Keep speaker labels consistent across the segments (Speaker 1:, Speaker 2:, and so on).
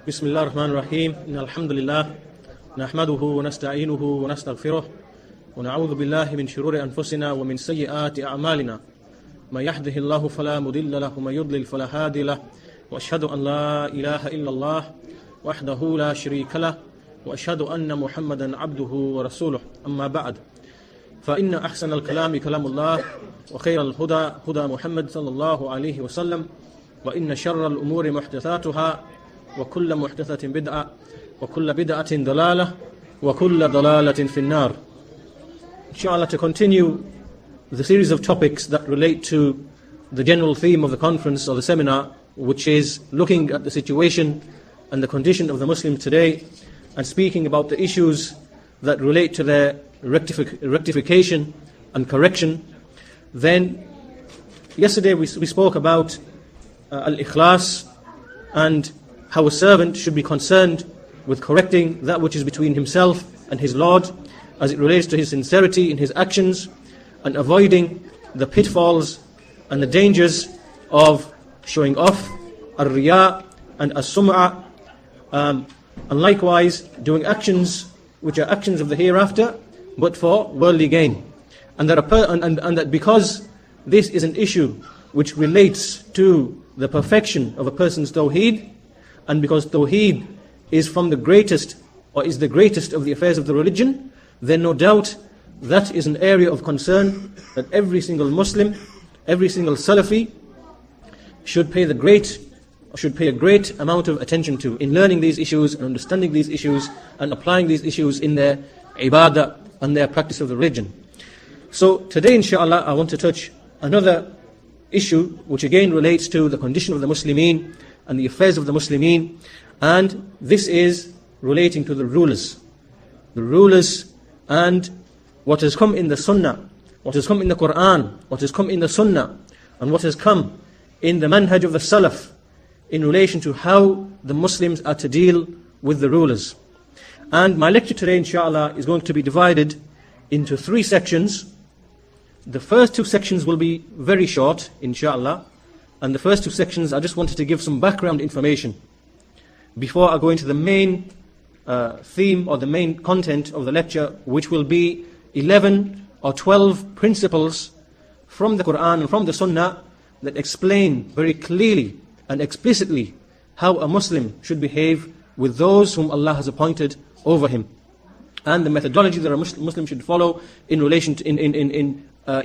Speaker 1: بسم الله الرحمن الرحيم إن الحمد لله نحمده ونستعينه ونستغفره ونعوذ بالله من شرور أنفسنا ومن سيئات أعمالنا من يهده الله فلا مضل له ومن يضلل فلا هادي له وأشهد أن لا إله إلا الله وحده لا شريك له وأشهد أن محمدا عبده ورسوله أما بعد فإن أحسن الكلام كلام الله وخير الهدى هدى محمد صلى الله عليه وسلم وإن شر الأمور محدثاتها وكل محدثة بدعة وكل بدعة ضلالة وكل ضلالة في النار. Inshallah, to continue the series of topics that relate to the general theme of the conference or the seminar, which is looking at the situation and the condition of the Muslims today and speaking about the issues that relate to their rectification and correction. Then yesterday we spoke about al-ikhlas and how a servant should be concerned with correcting that which is between himself and his Lord as it relates to his sincerity in his actions, and avoiding the pitfalls and the dangers of showing off, al-riya and as-sum'a, and likewise doing actions which are actions of the hereafter but for worldly gain, and that because this is an issue which relates to the perfection of a person's tawheed, and because tawheed is from the greatest or is the greatest of the affairs of the religion, then no doubt that is an area of concern that every single Muslim, every single Salafi should pay a great amount of attention to in learning these issues and understanding these issues and applying these issues in their ibadah and their practice of the religion. So today, inshallah, I want to touch another issue which again relates to the condition of the Muslimin and the affairs of the Muslimin, and this is relating to the rulers. The rulers and what has come in the Sunnah, what has come in the Quran, what has come in the Sunnah, and what has come in the manhaj of the Salaf in relation to how the Muslims are to deal with the rulers. And my lecture today, inshallah, is going to be divided into 3 sections. The first 2 sections will be very short, inshallah. And the first 2 sections, I just wanted to give some background information before I go into the main theme or the main content of the lecture, which will be 11 or 12 principles from the Quran and from the Sunnah that explain very clearly and explicitly how a Muslim should behave with those whom Allah has appointed over him, and the methodology that a Muslim should follow in relation to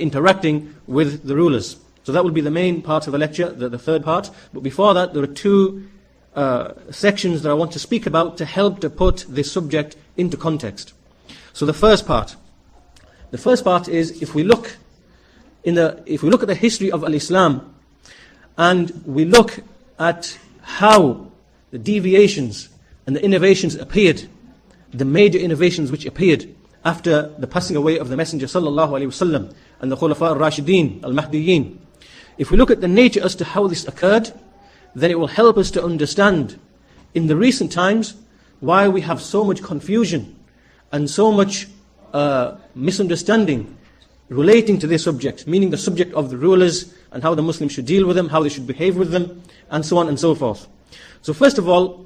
Speaker 1: interacting with the rulers. So that will be the main part of the lecture, the third part. But before that, there are 2 sections that I want to speak about to help to put this subject into context. So the first part is if we look at the history of al-Islam, and we look at how the deviations and the innovations appeared, the major innovations which appeared after the passing away of the Messenger sallallahu alaihi wasallam and the Khulafa al-Rashidin, al-Mahdiyyin. If we look at the nature as to how this occurred, then it will help us to understand in the recent times why we have so much confusion and so much misunderstanding relating to this subject, meaning the subject of the rulers and how the Muslims should deal with them, how they should behave with them, and so on and so forth. So first of all,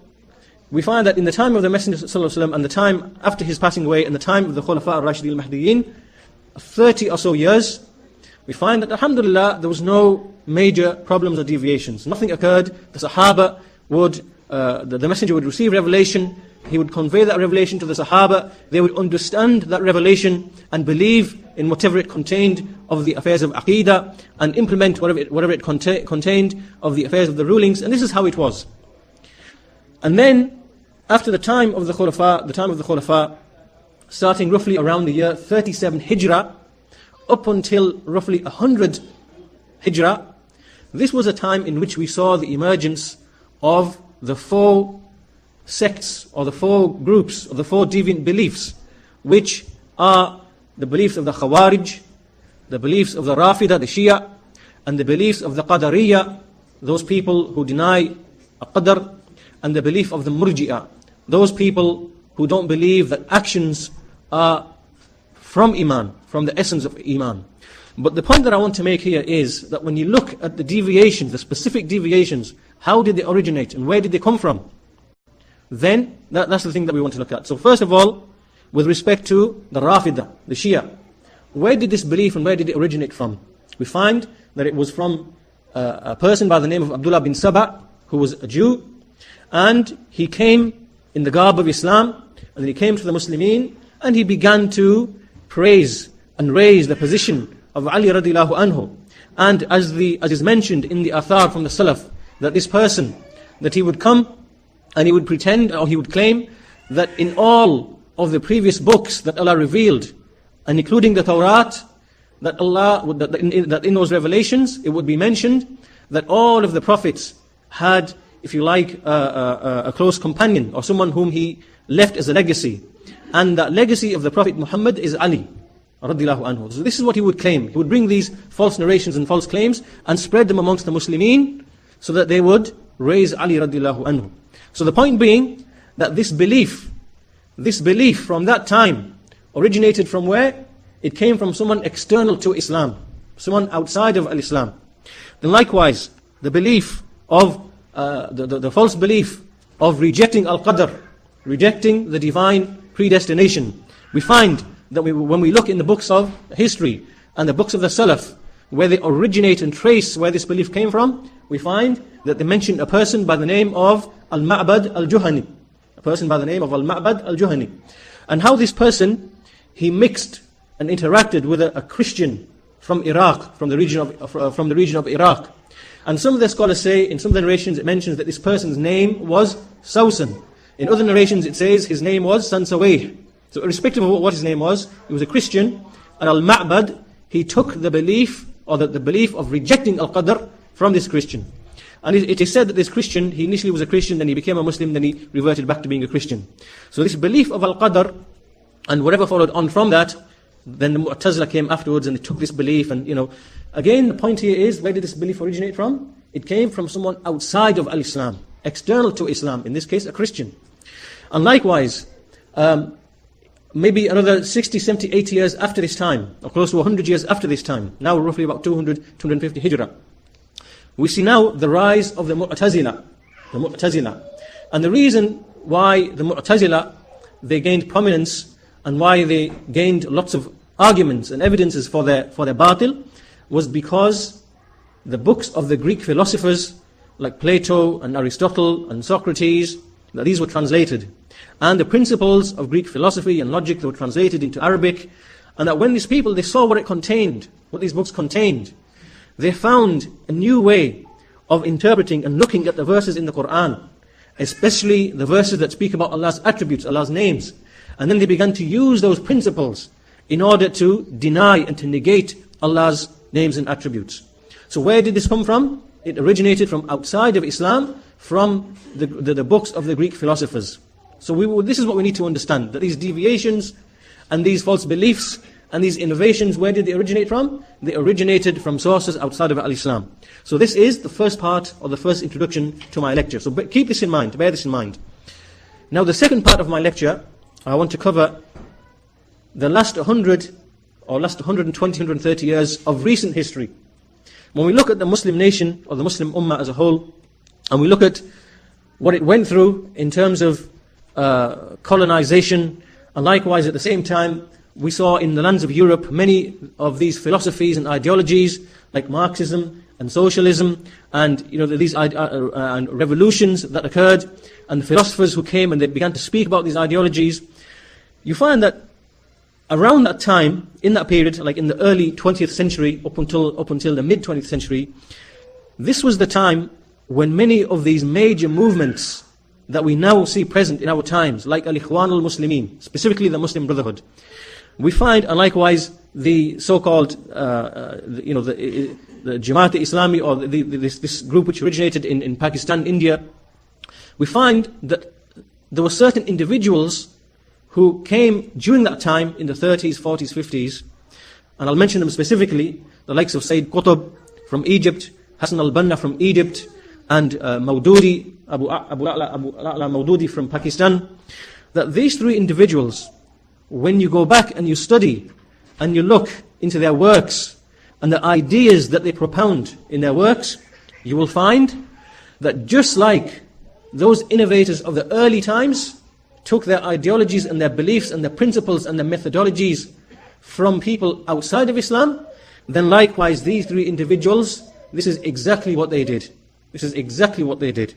Speaker 1: we find that in the time of the Messenger ﷺ and the time after his passing away and the time of the Khulafa al-Rashidin al-Mahdiyyin, 30 or so years, we find that alhamdulillah there was no major problems or deviations. Nothing occurred. The Sahaba would, the Messenger would receive revelation, he would convey that revelation to the Sahaba, they would understand that revelation and believe in whatever it contained of the affairs of Aqeedah and implement whatever it contained of the affairs of the rulings, and this is how it was. And then, after the time of the Khulafa, starting roughly around the year 37 Hijrah, up until roughly 100 Hijrah, this was a time in which we saw the emergence of the 4 sects, or the 4 groups, or the 4 deviant beliefs, which are the beliefs of the Khawarij, the beliefs of the Rafida, the Shia, and the beliefs of the Qadariyyah, those people who deny a Qadr, and the belief of the Murji'ah, those people who don't believe that actions are from Iman, from the essence of Iman. But the point that I want to make here is that when you look at the deviations, the specific deviations, how did they originate and where did they come from? then that's the thing that we want to look at. So first of all, with respect to the Rafidah, the Shia, where did this belief and where did it originate from? We find that it was from a person by the name of Abdullah bin Saba, who was a Jew, and he came in the garb of Islam, and he came to the Muslimin, and he began to praise and raise the position of Ali radiallahu anhu. And as is mentioned in the Athar from the Salaf, that this person, that he would come and he would pretend, or he would claim, that in all of the previous books that Allah revealed, and including the Tawrat, that in those revelations, it would be mentioned that all of the prophets had, if you like, a close companion, or someone whom he left as a legacy. And that legacy of the Prophet Muhammad is Ali radiallahu anhu. So this is what he would claim. He would bring these false narrations and false claims and spread them amongst the Muslimin, so that they would raise Ali radiallahu anhu. So the point being that this belief from that time originated from where? It came from someone external to Islam, someone outside of al-Islam. Then likewise, the belief of, the false belief of rejecting al-Qadr, rejecting the divine predestination. We find that when we look in the books of history and the books of the Salaf, where they originate and trace where this belief came from, we find that they mention a person by the name of al-Ma'bad al-Juhani. A person by the name of al-Ma'bad al-Juhani. And how this person, he mixed and interacted with a Christian from Iraq, from the region of Iraq. And some of the scholars say, in some of the narrations it mentions that this person's name was Sawsan. In other narrations it says his name was Sansawayh. So irrespective of what his name was, he was a Christian, and al-Ma'bad, he took the belief, or the belief of rejecting al-Qadr from this Christian. And it is said that this Christian, he initially was a Christian, then he became a Muslim, then he reverted back to being a Christian. So this belief of al-Qadr, and whatever followed on from that, then the Mu'tazila came afterwards and they took this belief, and again the point here is, where did this belief originate from? It came from someone outside of al-Islam, external to Islam, in this case a Christian. And likewise, maybe another 60, 70, 80 years after this time, or close to 100 years after this time, now roughly about 200, 250 Hijrah, we see now the rise of the Mu'tazila. And the reason why the Mu'tazila, they gained prominence, and why they gained lots of arguments and evidences for their batil, was because the books of the Greek philosophers, like Plato and Aristotle and Socrates, that these were translated. And the principles of Greek philosophy and logic, they were translated into Arabic. And that when these people, they saw what it contained, what these books contained, they found a new way of interpreting and looking at the verses in the Quran, especially the verses that speak about Allah's attributes, Allah's names. And then they began to use those principles in order to deny and to negate Allah's names and attributes. So where did this come from? It originated from outside of Islam, from the books of the Greek philosophers. So this is what we need to understand, that these deviations and these false beliefs and these innovations, where did they originate from? They originated from sources outside of al-Islam. So this is the first part, or the first introduction to my lecture. So keep this in mind, bear this in mind. Now the second part of my lecture, I want to cover the last 100 or last 120, 130 years of recent history. When we look at the Muslim nation, or the Muslim Ummah as a whole, and we look at what it went through in terms of colonization, and likewise at the same time, we saw in the lands of Europe many of these philosophies and ideologies, like Marxism and socialism, and these and revolutions that occurred, and the philosophers who came and they began to speak about these ideologies. You find that around that time, in that period, like in the early 20th century up until the mid 20th century, this was the time when many of these major movements that we now see present in our times, like al-Ikhwan al-Muslimin, specifically the Muslim Brotherhood, we find, and likewise the so-called, the Jamaat-e-Islami, or this group which originated in Pakistan, India, we find that there were certain individuals who came during that time in the 30s, 40s, 50s, and I'll mention them specifically, the likes of Sayyid Qutb from Egypt, Hassan al-Banna from Egypt, and Maududi, Abu A'la Maududi from Pakistan, that these three individuals, when you go back and you study and you look into their works and the ideas that they propound in their works, you will find that just like those innovators of the early times took their ideologies and their beliefs and their principles and their methodologies from people outside of Islam, then likewise these three individuals, this is exactly what they did. This is exactly what they did.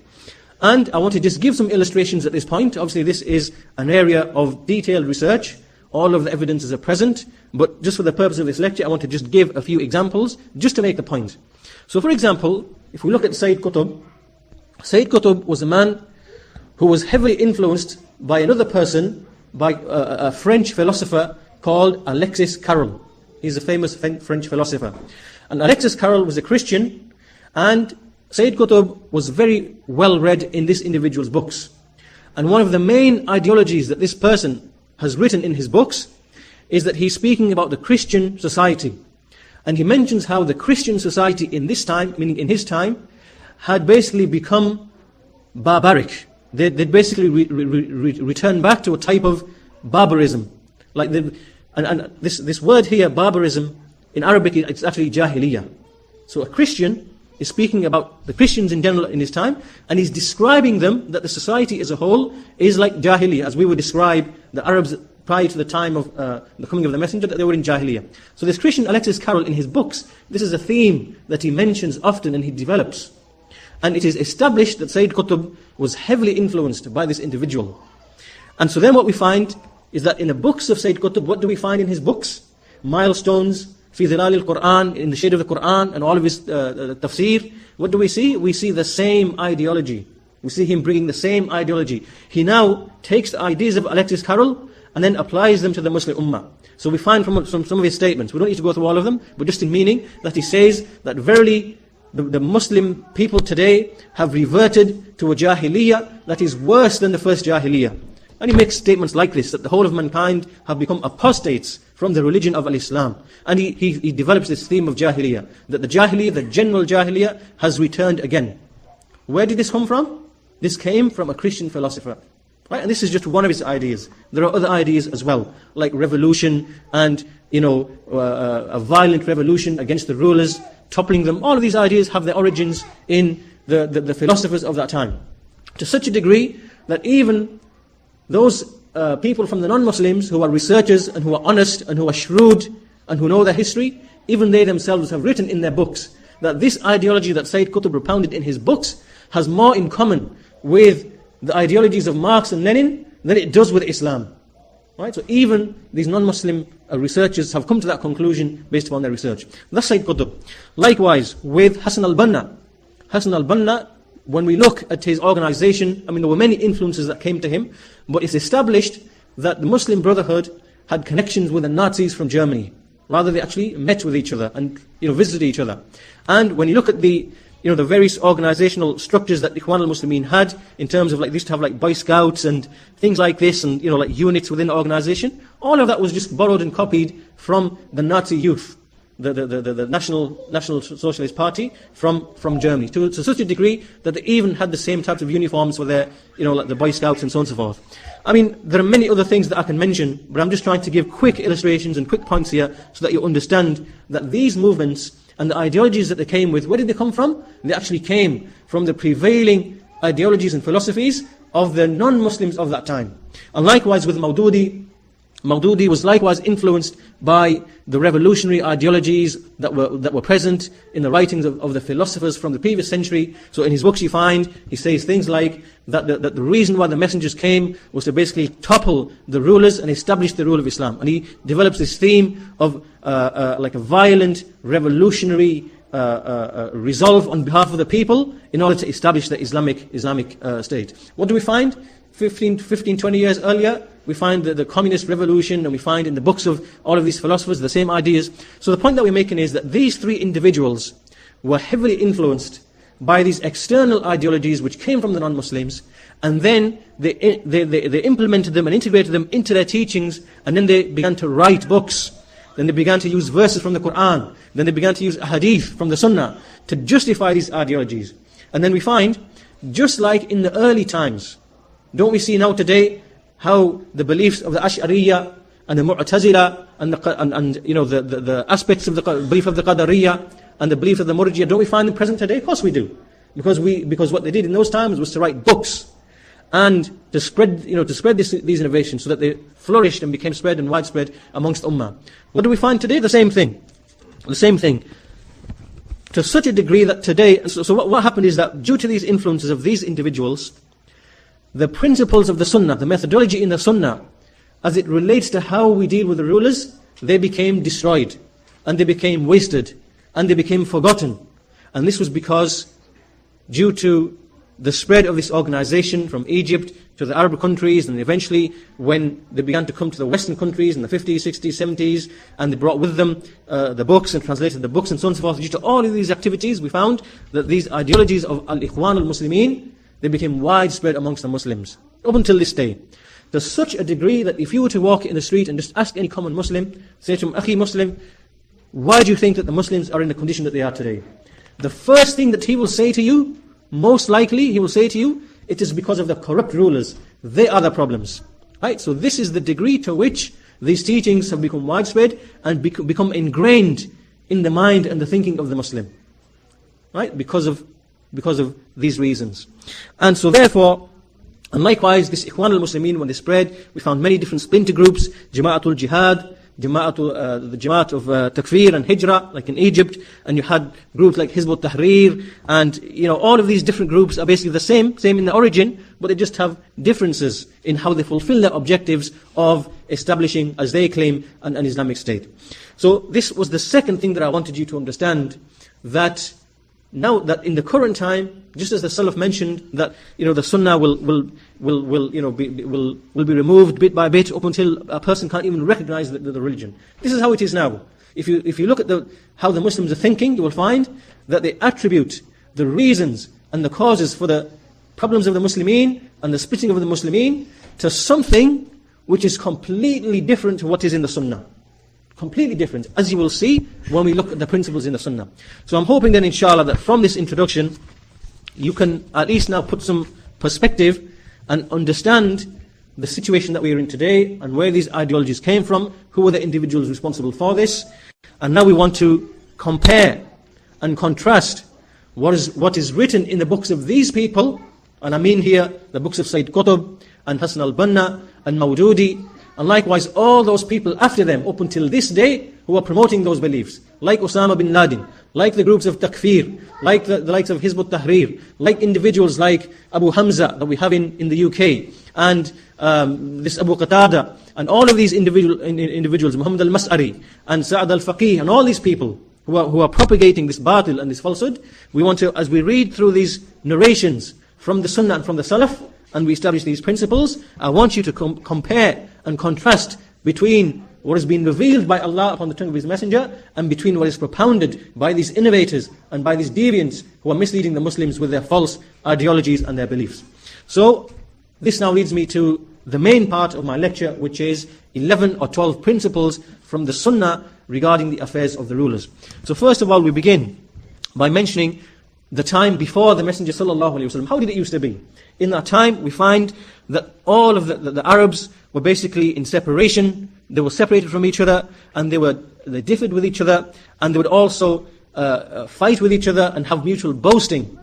Speaker 1: And I want to just give some illustrations at this point. Obviously this is an area of detailed research. All of the evidences are present, but just for the purpose of this lecture, I want to just give a few examples, just to make the point. So for example, if we look at Sayyid Qutb was a man who was heavily influenced by another person, by a French philosopher called Alexis Carrel. He's a famous French philosopher. And Alexis Carrel was a Christian, and Sayyid Qutb was very well read in this individual's books. And one of the main ideologies that this person has written in his books is that he's speaking about the Christian society. And he mentions how the Christian society in this time, meaning in his time, had basically become barbaric. They'd basically returned back to a type of barbarism. Like this word here, barbarism, in Arabic it's actually jahiliyyah. So a Christian is speaking about the Christians in general in his time, and he's describing them, that the society as a whole is like jahiliyyah, as we would describe the Arabs prior to the time of the coming of the Messenger, that they were in jahiliyyah. So this Christian Alexis Carrel, in his books, this is a theme that he mentions often and he develops. And it is established that Sayyid Qutb was heavily influenced by this individual. And so then what we find is that in the books of Sayyid Qutb, what do we find in his books? Milestones, fi dhilal al-Quran, in the shade of the Quran, and all of his tafsir. What do we see? We see the same ideology. We see him bringing the same ideology. He now takes the ideas of Alexis Carrel and then applies them to the Muslim Ummah. So we find from some of his statements, we don't need to go through all of them, but just in meaning, that he says that verily the Muslim people today have reverted to a jahiliyyah that is worse than the first jahiliyyah. And he makes statements like this, that the whole of mankind have become apostates from the religion of al-Islam. And he develops this theme of jahiliyyah, that the jahiliyyah, the general jahiliyyah, has returned again. Where did this come from? This came from a Christian philosopher. Right? And this is just one of his ideas. There are other ideas as well, like revolution and, a violent revolution against the rulers, toppling them. All of these ideas have their origins in the philosophers of that time. To such a degree that even those people from the non-Muslims who are researchers and who are honest and who are shrewd and who know their history, even they themselves have written in their books that this ideology that Sayyid Qutb propounded in his books has more in common with the ideologies of Marx and Lenin than it does with Islam. Right? So even these non-Muslim researchers have come to that conclusion based upon their research. That's Sayyid Qutb. Likewise with Hassan al-Banna. Hassan al-Banna, when we look at his organization, there were many influences that came to him, but it's established that the Muslim Brotherhood had connections with the Nazis from Germany. Rather, they actually met with each other and visited each other. And when you look at the various organizational structures that Ikhwan al-Muslimin had, in terms of they used to have Boy Scouts and things like this, and units within the organization, all of that was just borrowed and copied from the Nazi youth, the National Socialist Party from Germany, to such a degree that they even had the same types of uniforms for their, like the Boy Scouts and so on and so forth. There are many other things that I can mention, but I'm just trying to give quick illustrations and quick points here so that you understand that these movements and the ideologies that they came with, where did they come from? They actually came from the prevailing ideologies and philosophies of the non-Muslims of that time. And likewise with Maududi. Maududi was likewise influenced by the revolutionary ideologies that were present in the writings of the philosophers from the previous century. So in his books he says things like that the reason why the messengers came was to basically topple the rulers and establish the rule of Islam. And he develops this theme of like a violent, revolutionary resolve on behalf of the people in order to establish the Islamic state. What do we find? 15, 20 years earlier, we find the communist revolution, and we find in the books of all of these philosophers the same ideas. So the point that we're making is that these three individuals were heavily influenced by these external ideologies which came from the non-Muslims, and then they implemented them and integrated them into their teachings, and then they began to write books. Then they began to use verses from the Quran. Then they began to use hadith from the Sunnah to justify these ideologies. And then we find, just like in the early times, don't we see now today how the beliefs of the Ash'ariyyah and the Mu'tazila and the aspects of the belief of the Qadariyyah and the belief of the Murjiyyah, don't we find them present today? Of course we do. Because what they did in those times was to write books and to spread these innovations so that they flourished and became spread and widespread amongst ummah. What do we find today? The same thing. The same thing. To such a degree that today, so what happened is that due to these influences of these individuals, the principles of the sunnah, the methodology in the sunnah, as it relates to how we deal with the rulers, they became destroyed, and they became wasted, and they became forgotten. And this was because, due to the spread of this organization from Egypt to the Arab countries, and eventually when they began to come to the Western countries in the 50s, 60s, 70s, and they brought with them the books and translated the books and so on and so forth, due to all of these activities, we found that these ideologies of al-Ikhwan al-Muslimin, they became widespread amongst the Muslims, up until this day. To such a degree that if you were to walk in the street and just ask any common Muslim, say to him, Akhi Muslim, why do you think that the Muslims are in the condition that they are today? The first thing that he will say to you, most likely he will say to you, it is because of the corrupt rulers. They are the problems. Right? So this is the degree to which these teachings have become widespread and become ingrained in the mind and the thinking of the Muslim. Right? Because of these reasons. And so therefore, and likewise, this Ikhwan al-Muslimin, when they spread, we found many different splinter groups, Jama'atul Jihad, the Jama'at of Takfir and Hijrah, like in Egypt, and you had groups like Hizb ut-Tahrir, and all of these different groups are basically the same in the origin, but they just have differences in how they fulfill their objectives of establishing, as they claim, an Islamic state. So this was the second thing that I wanted you to understand, that now that in the current time, just as the Salaf mentioned that the Sunnah will be removed bit by bit up until a person can't even recognize the religion. This is how it is now. If you look at how the Muslims are thinking, you will find that they attribute the reasons and the causes for the problems of the Muslimin and the splitting of the Muslimin to something which is completely different to what is in the Sunnah. Completely different, as you will see when we look at the principles in the Sunnah. So I'm hoping then, inshallah, that from this introduction, you can at least now put some perspective and understand the situation that we are in today and where these ideologies came from, who were the individuals responsible for this. And now we want to compare and contrast what is written in the books of these people, and I mean here the books of Sayyid Qutb and Hassan al-Banna and Mawdudi, and likewise all those people after them up until this day who are promoting those beliefs, like Osama bin Laden, like the groups of Takfir, like the likes of Hizb ut-Tahrir, like individuals like Abu Hamza that we have in the UK, and this Abu Qatada, and all of these individuals, Muhammad al-Mas'ari, and Sa'ad al-Faqih, and all these people who are propagating this batil and this falsehood. We want to, as we read through these narrations from the Sunnah and from the Salaf, and we establish these principles, I want you to compare and contrast between what has been revealed by Allah upon the tongue of His Messenger and between what is propounded by these innovators and by these deviants who are misleading the Muslims with their false ideologies and their beliefs. So this now leads me to the main part of my lecture, which is 11 or 12 principles from the Sunnah regarding the affairs of the rulers. So first of all, we begin by mentioning the time before the Messenger sallallahu alaihi wasallam. How did it used to be? In that time, we find that all of the Arabs were basically in separation. They were separated from each other, and they differed with each other, and they would also fight with each other and have mutual boasting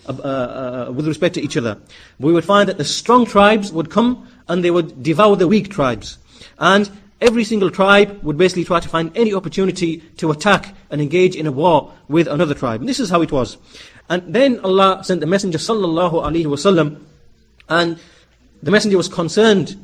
Speaker 1: with respect to each other. We would find that the strong tribes would come and they would devour the weak tribes, and every single tribe would basically try to find any opportunity to attack and engage in a war with another tribe. And this is how it was. And then Allah sent the Messenger sallallahu alaihi wasallam, and the Messenger was concerned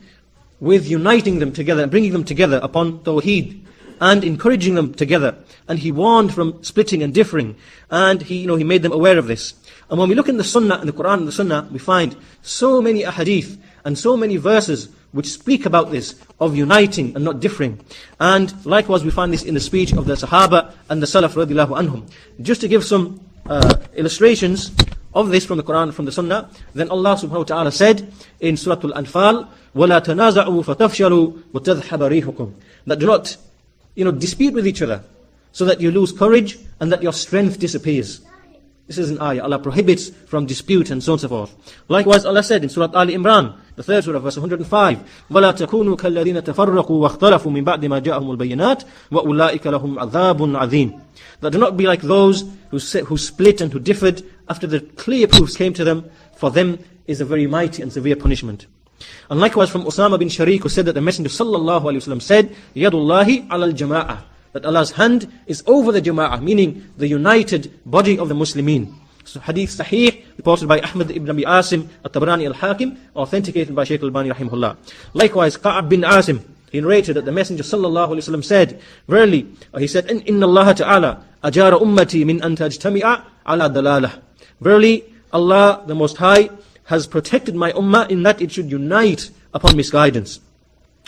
Speaker 1: with uniting them together and bringing them together upon Tawheed and encouraging them together. And he warned from splitting and differing, and he made them aware of this. And when we look in the Sunnah, in the Quran and the Sunnah, we find so many ahadith and so many verses which speak about this, of uniting and not differing. And likewise we find this in the speech of the Sahaba and the Salaf radiallahu anhum. Just to give some illustrations of this from the Quran and from the Sunnah, then Allah subhanahu wa ta'ala said in Surah Al-Anfal, وَلَا تَنَازَعُوا فَتَفْشَلُوا وَتَذْهَبَ رِيحُكُمْ, that do not dispute with each other, so that you lose courage and that your strength disappears. This is an ayah. Allah prohibits from dispute and so on and so forth. Likewise, Allah said in Surah Al-Imran, the third surah, verse 105, وَلَا تَكُونُوا كَالَّذِينَ تَفَرَّقُوا وَاخْتَلَفُوا مِنْ بَعْدِ مَا جَاءَهُمُ الْبَيِّنَاتِ وَأُولَٰئِكَ لَهُمْ عَذَابٌ عَظِيمٌ. That do not be like those who split and who differed after the clear proofs came to them, for them is a very mighty and severe punishment. And likewise from Usama bin Sharik, who said that the Messenger sallallahu alaihi wasallam said, Yadullahi alal jama'ah, that Allah's hand is over the jama'ah, meaning the united body of the Muslimin. So hadith sahih, reported by Ahmad ibn Abi Asim, at-Tabrani al-Hakim, authenticated by Shaykh al-Albani rahimahullah. Likewise, Ka'ab bin Asim, he narrated that the Messenger sallallahu alaihi wasallam said, verily, he said, Inna Allah ta'ala ajara ummati min an tajtami'a ala dalalah. Verily, Allah, the Most High, has protected my ummah in that it should unite upon misguidance.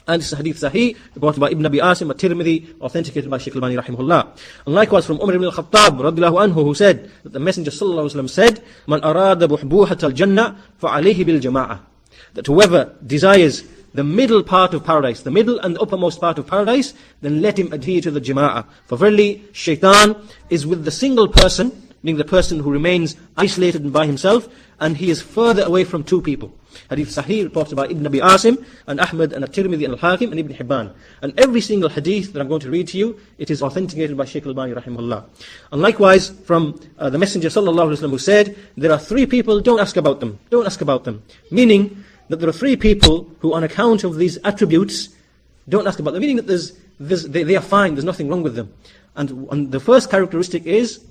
Speaker 1: And this is hadith sahih, reported by Ibn Abi Asim at-Tirmidhi, authenticated by Shaykh al-Albani rahimahullah. And likewise from Umar ibn al-Khattab radiyallahu anhu, who said that the Messenger sallallahu alaihi wasallam said, Man arada buhbuhat al-jannah fa'alayhi bil jama'ah. That whoever desires the middle part of paradise, the middle and uppermost part of paradise, then let him adhere to the jama'ah. For verily, shaitan is with the single person, meaning the person who remains isolated and by himself, and he is further away from two people. Hadith sahih, reported by Ibn Abi Asim, and Ahmad, and at-Tirmidhi, and al-Hakim, and Ibn Hibban. And every single hadith that I'm going to read to you, it is authenticated by Shaykh al-Albani rahimahullah. And likewise, from the Messenger sallallahu alaihi wasallam, who said, there are three people, don't ask about them. Don't ask about them. Meaning that there are three people who, on account of these attributes, don't ask about them. Meaning that they are fine, there's nothing wrong with them. And the first characteristic is,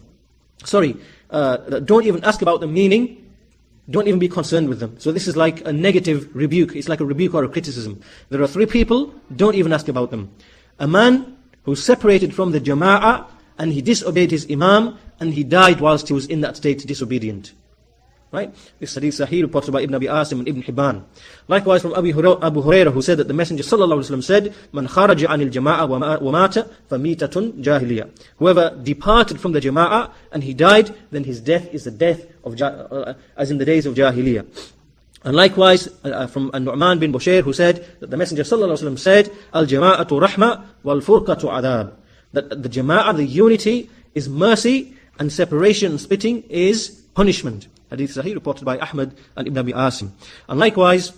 Speaker 1: don't even ask about them, meaning, don't even be concerned with them. So this is like a negative rebuke. It's like a rebuke or a criticism. There are three people, don't even ask about them. A man who separated from the jama'ah, and he disobeyed his imam, and he died whilst he was in that state disobedient. Right? This hadith sahih, reported by Ibn Abi Asim and Ibn Hibban. Likewise from Abu Hurairah, who said that the Messenger sallallahu alaihi wasallam said, Man kharaja anil jama'ah wa mata famitatun jahiliyyah. Whoever departed from the jama'ah and he died, then his death is the death of as in the days of jahiliyyah. And likewise from Nu'man bin Bushair, who said that the Messenger sallallahu alaihi wasallam said, Al jama'atu rahma wal furqatu adab. That the jama'ah, the unity, is mercy, and separation and splitting is punishment. Hadith sahih, reported by Ahmad and Ibn Abi Asim. And likewise,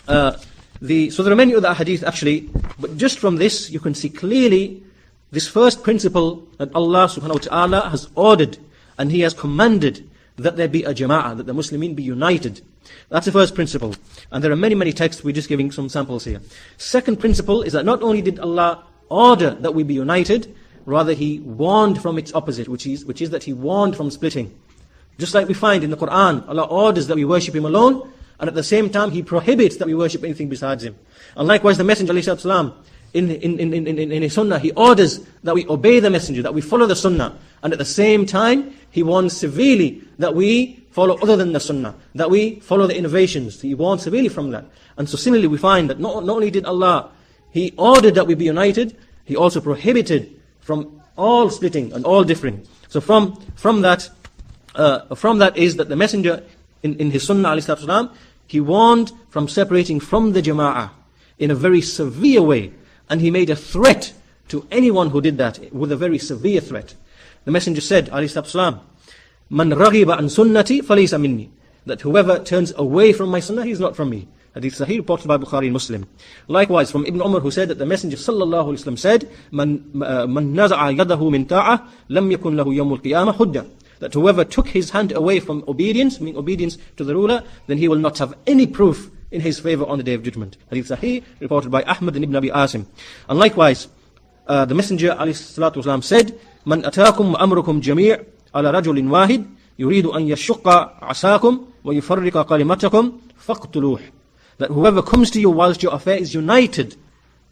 Speaker 1: so there are many other hadith actually, but just from this you can see clearly this first principle that Allah subhanahu wa ta'ala has ordered and He has commanded that there be a jama'ah, that the Muslimin be united. That's the first principle. And there are many, many texts, we're just giving some samples here. Second principle is that not only did Allah order that we be united, rather He warned from its opposite, which is that He warned from splitting. Just like we find in the Quran, Allah orders that we worship Him alone, and at the same time He prohibits that we worship anything besides Him. And likewise the Messenger ﷺ, in His Sunnah, He orders that we obey the Messenger, that we follow the Sunnah, and at the same time He warns severely that we follow other than the Sunnah, that we follow the innovations. He warns severely from that. And so similarly we find that not only did Allah, He ordered that we be united, He also prohibited from all splitting and all differing. So from that is that the Messenger in his Sunnah ﷺ, he warned from separating from the jama'ah in a very severe way, and he made a threat to anyone who did that, with a very severe threat. The Messenger said ﷺ, Man raghiba an sunnati falaysa minni, that whoever turns away from my sunnah, he is not from me. Hadith sahih, reported by Bukhari and Muslim. Likewise from Ibn Umar, who said that the Messenger sallallahu alaihi wasallam said, Man naza'a yadahu min ta'ah lam yakun lahu yawmul qiyamah hujjah. That whoever took his hand away from obedience, meaning obedience to the ruler, then he will not have any proof in his favor on the Day of Judgment. Hadith sahih, reported by Ahmad and Ibn Abi Asim. And likewise, the Messenger ﷺ said, Man ataakum amrukum jami' ala rajulin wahid yuridu an yashqa asakum wa yufarriqa kalimatakum faqtuluh. That whoever comes to you whilst your affair is united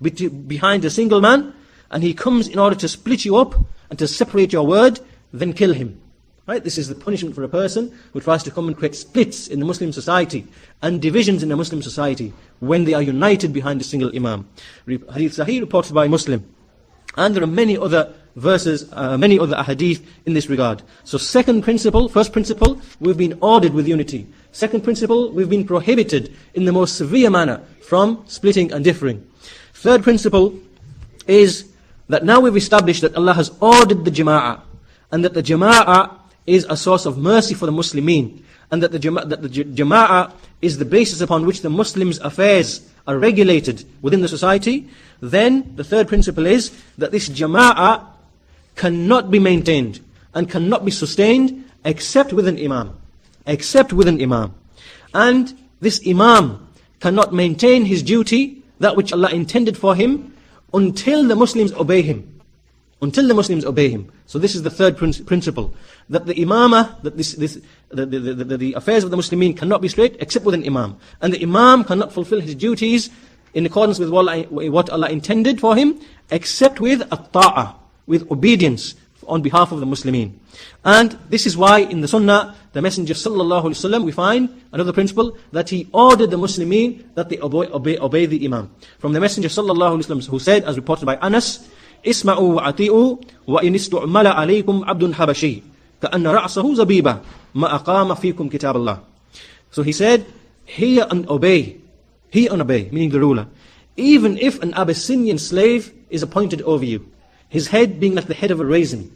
Speaker 1: behind a single man, and he comes in order to split you up and to separate your word, then kill him. Right? This is the punishment for a person who tries to come and create splits in the Muslim society and divisions in the Muslim society when they are united behind a single imam. Hadith sahih, reported by Muslim. And there are many other verses, many other ahadith in this regard. So first principle, we've been ordered with unity. Second principle, we've been prohibited in the most severe manner from splitting and differing. Third principle is that now we've established that Allah has ordered the jama'ah, and that the jama'ah is a source of mercy for the Muslimin, and that the jama'ah is the basis upon which the Muslims' affairs are regulated within the society. Then the third principle is that this jama'ah cannot be maintained and cannot be sustained except with an imam. Except with an imam. And this imam cannot maintain his duty, that which Allah intended for him, until the Muslims obey him. Until the Muslims obey him. So this is the third principle. That the imamah, that the affairs of the Muslimin cannot be straight except with an imam. And the imam cannot fulfill his duties in accordance with what Allah intended for him, except with at-ta'ah, with obedience on behalf of the Muslimin. And this is why in the Sunnah, the Messenger sallallahu alaihi wasallam, we find another principle, that he ordered the Muslimin that they obey the Imam. From the Messenger sallallahu alaihi wasallam, who said, as reported by Anas, "Isma'u wa ati'u wa in istu'mala alaykum abdun habashi ka'anna ra'sahu zabiba ma aqama fikum kitab Allah." So he said, hear and obey, meaning the ruler, even if an Abyssinian slave is appointed over you, his head being like the head of a raisin.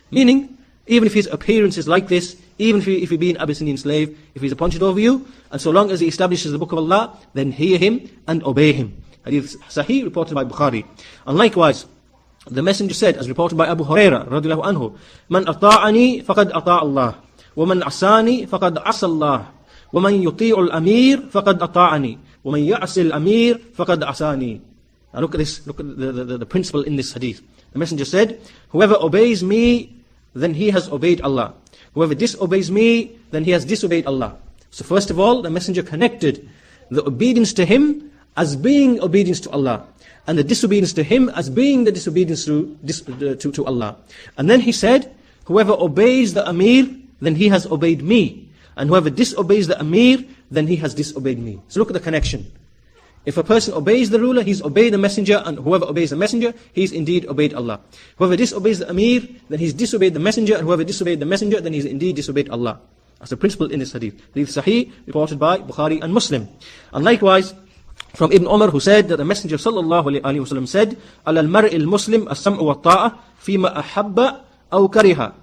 Speaker 1: Meaning, even if his appearance is like this, even if he be an Abyssinian slave, if he's appointed over you, and so long as he establishes the book of Allah, then hear him and obey him. Hadith Sahih, reported by Bukhari. And likewise, the Messenger said, as reported by Abu Hurairah radhiyallahu anhu, "Man ata'ani faqad ata'a Allah, wa man asani faqad asa Allah, wa man yuti'u al-amir faqad ata'ani, wa man ya'si al-amir faqad asani." Now look at this, look at the principle in this hadith. The Messenger said, whoever obeys me, then he has obeyed Allah. Whoever disobeys me, then he has disobeyed Allah. So first of all, the Messenger connected the obedience to him as being obedience to Allah, and the disobedience to him as being the disobedience to Allah. And then he said, whoever obeys the Amir, then he has obeyed me. And whoever disobeys the Amir, then he has disobeyed me. So look at the connection. If a person obeys the ruler, he's obeyed the messenger, and whoever obeys the messenger, he's indeed obeyed Allah. Whoever disobeys the Amir, then he's disobeyed the messenger, and whoever disobeyed the messenger, then he's indeed disobeyed Allah. That's the principle in this hadith. Hadith Sahih, reported by Bukhari and Muslim. And likewise, from Ibn Umar, who said that the Messenger sallallahu alaihi wasallam said, "Ala al-mar'i al-muslim as-sam'u wa-ta'a fima ahabba aw kariha,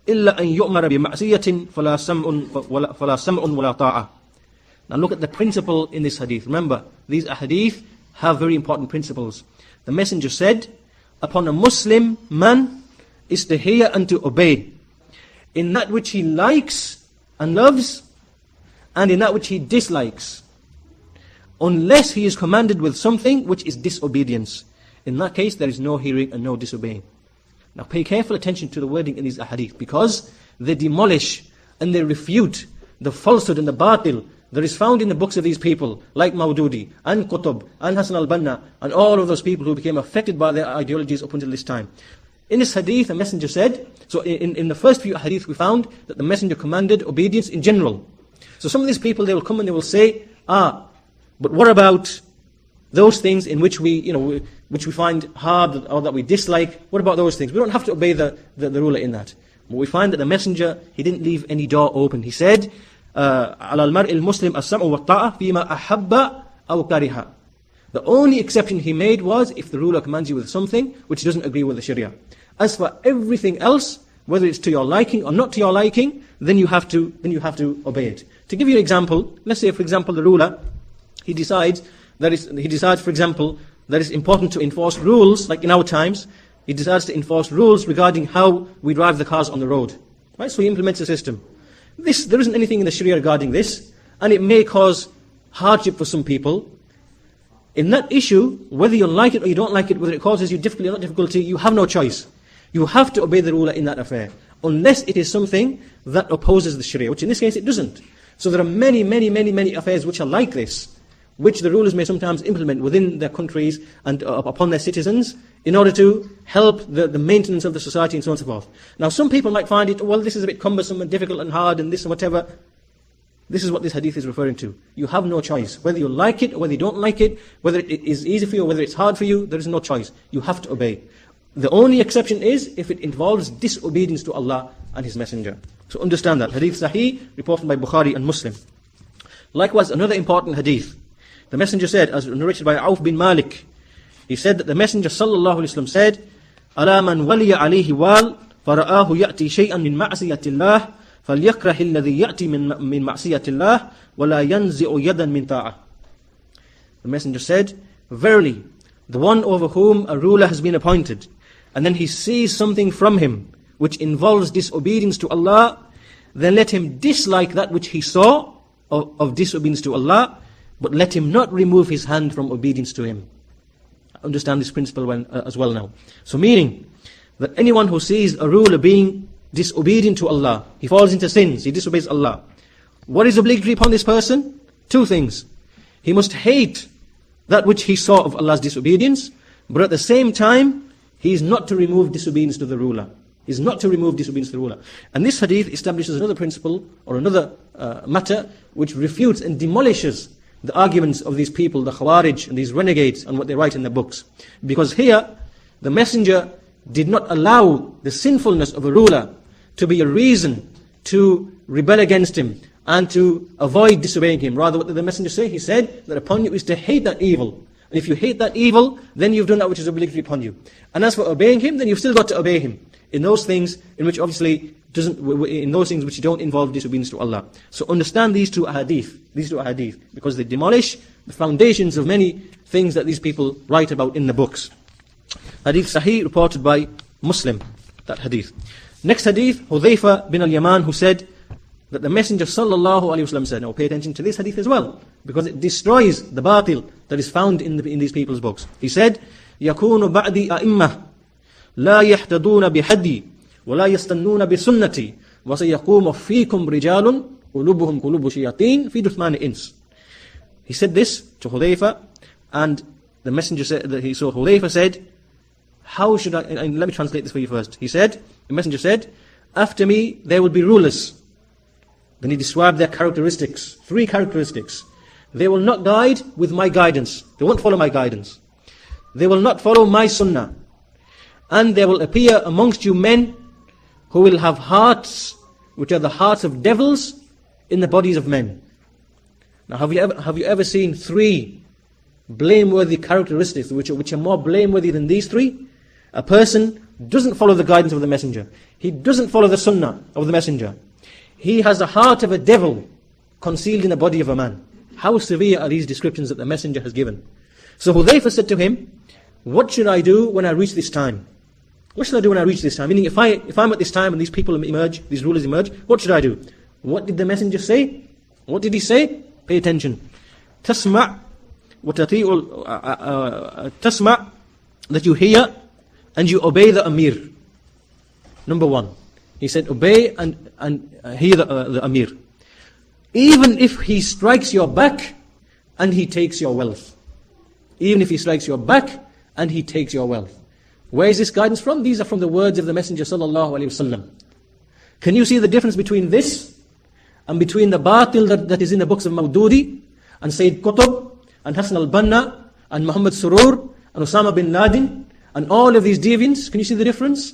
Speaker 1: illa an yu'mara bi ma'siyatin fala sam'un wala ta'a." Now look at the principle in this hadith. Remember, these hadith have very important principles. The Messenger said, upon a Muslim man is to hear and to obey in that which he likes and loves, and in that which he dislikes, unless he is commanded with something which is disobedience. In that case, there is no hearing and no disobeying. Now pay careful attention to the wording in these ahadith, because they demolish and they refute the falsehood and the batil that is found in the books of these people, like Maududi and Qutb and Hassan al-Banna and all of those people who became affected by their ideologies up until this time. In this hadith, the Messenger said, so in the first few hadith we found that the Messenger commanded obedience in general. So some of these people, they will come and they will say, but what about those things in which we find hard or that we dislike? What about those things? We don't have to obey the ruler in that. But we find that the Messenger, he didn't leave any door open. He said, "Ala al-mar'i al-muslim as-sam'u wa-ta'a fima ahabba aw kariha." The only exception he made was if the ruler commands you with something which doesn't agree with the Sharia. As for everything else, whether it's to your liking or not to your liking, then you have to obey it. To give you an example, let's say, for example, the ruler, he decides, for example, that it's important to enforce rules, like in our times, he decides to enforce rules regarding how we drive the cars on the road. Right? So he implements a system. There isn't anything in the Sharia regarding this, and it may cause hardship for some people. In that issue, whether you like it or you don't like it, whether it causes you difficulty or not difficulty, you have no choice. You have to obey the ruler in that affair, unless it is something that opposes the Sharia, which in this case it doesn't. So there are many affairs which are like this, which the rulers may sometimes implement within their countries and upon their citizens in order to help the maintenance of the society and so on and so forth. Now some people might find it, well, this is a bit cumbersome and difficult and hard and this and whatever. This is what this hadith is referring to. You have no choice. Whether you like it or whether you don't like it, whether it is easy for you or whether it's hard for you, there is no choice. You have to obey. The only exception is if it involves disobedience to Allah and His Messenger. So understand that. Hadith Sahih, reported by Bukhari and Muslim. Likewise, another important hadith. The Messenger said, as narrated by Auf bin Malik, he said that the Messenger sallallahu alaihi wasallam said, "Ala man waliya alayhi wal, fara'ahu ya'ti shay'an min ma'siyatillah, فَلْيَكْرَهِ الَّذِي يَأْتِي مِنْ مَعْصِيَةِ اللَّهِ وَلَا يَنْزِعُ يَدًا مِنْ طَاعَةٍ." The Messenger said, verily, the one over whom a ruler has been appointed, and then he sees something from him which involves disobedience to Allah, then let him dislike that which he saw of disobedience to Allah, but let him not remove his hand from obedience to him. Understand this principle as well now. So meaning that anyone who sees a ruler being disobedient to Allah, he falls into sins, he disobeys Allah. What is obligatory upon this person? Two things. He must hate that which he saw of Allah's disobedience, but at the same time, he is not to remove disobedience to the ruler. He is not to remove disobedience to the ruler. And this hadith establishes another principle, or another matter, which refutes and demolishes the arguments of these people, the Khawarij and these renegades, and what they write in their books. Because here, the messenger did not allow the sinfulness of a ruler to be a reason to rebel against him and to avoid disobeying him. Rather, what did the messenger say? He said that upon you is to hate that evil. And if you hate that evil, then you've done that which is obligatory upon you. And as for obeying him, then you've still got to obey him in those things in which obviously in those things which don't involve disobedience to Allah. So understand these two hadith, because they demolish the foundations of many things that these people write about in the books. Hadith Sahih, reported by Muslim, that hadith. Next hadith, Hudhayfa bin al-Yaman, who said that the Messenger sallallahu alaihi wasallam said, now pay attention to this hadith as well, because it destroys the batil that is found in these people's books. He said, يَكُونُ بَعْدِي أَئِمَّةً لَا يَحْتَدُونَ بِحَدِّي وَلَا يَسْتَنُّونَ بِسُنَّتِي وَسَيَقُومُ فِيكُمْ رِجَالٌ قُلُوبُهُمْ قُلُوبُ شَيَاطِينَ فِي جُثْمَانِ إِنسٍ. He said this to Hudhayfa, and the Messenger said that Hudhayfa said, how should I, and let me translate this for you first. He said, the Messenger said, after me there will be rulers. Then he described their characteristics, 3 characteristics. They will not guide with my guidance. They won't follow my guidance. They will not follow my sunnah. And there will appear amongst you men who will have hearts which are the hearts of devils in the bodies of men. Now have you ever seen 3 blameworthy characteristics which are more blameworthy than these 3? A person doesn't follow the guidance of the messenger. He doesn't follow the sunnah of the messenger. He has the heart of a devil concealed in the body of a man. How severe are these descriptions that the messenger has given? So Hudhayfa said to him, what should I do when I reach this time? What should I do when I reach this time? Meaning if I'm at this time and these people emerge, these rulers emerge, what should I do? What did the messenger say? What did he say? Pay attention. Tasma' tasma', that you hear and you obey the Amir. Number 1. He said, obey and hear the Amir. Even if he strikes your back and he takes your wealth. Even if he strikes your back and he takes your wealth. Where is this guidance from? These are from the words of the Messenger sallallahu alaihi wasallam. Can you see the difference between this and between the batil that is in the books of Mawdudi and Sayyid Qutb and Hassan al-Banna and Muhammad Surur and Osama bin Laden and all of these deviants? Can you see the difference?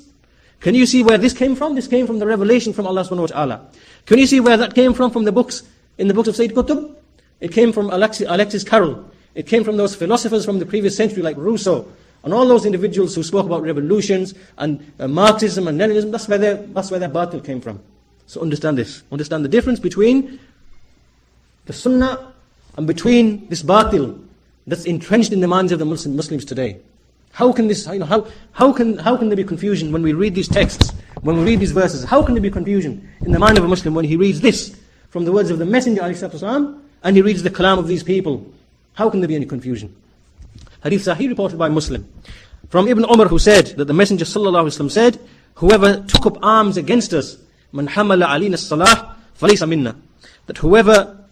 Speaker 1: Can you see where this came from? This came from the revelation from Allah subhanahu wa ta'ala. Can you see where that came from the books, in the books of Sayyid Qutb? It came from Alexis Carrel. It came from those philosophers from the previous century like Rousseau. And all those individuals who spoke about revolutions and Marxism and Leninism, that's where their batil came from. So understand this. Understand the difference between the sunnah and between this batil that's entrenched in the minds of the Muslims today. How can this, how can there be confusion when we read these texts, when we read these verses? How can there be confusion in the mind of a Muslim when he reads this from the words of the Messenger ﷺ and he reads the kalam of these people? How can there be any confusion? Hadith Sahih, reported by Muslim. From Ibn Umar, who said that the Messenger ﷺ said, whoever took up arms against us, man hamala alina as-salah falaysa minna. That whoever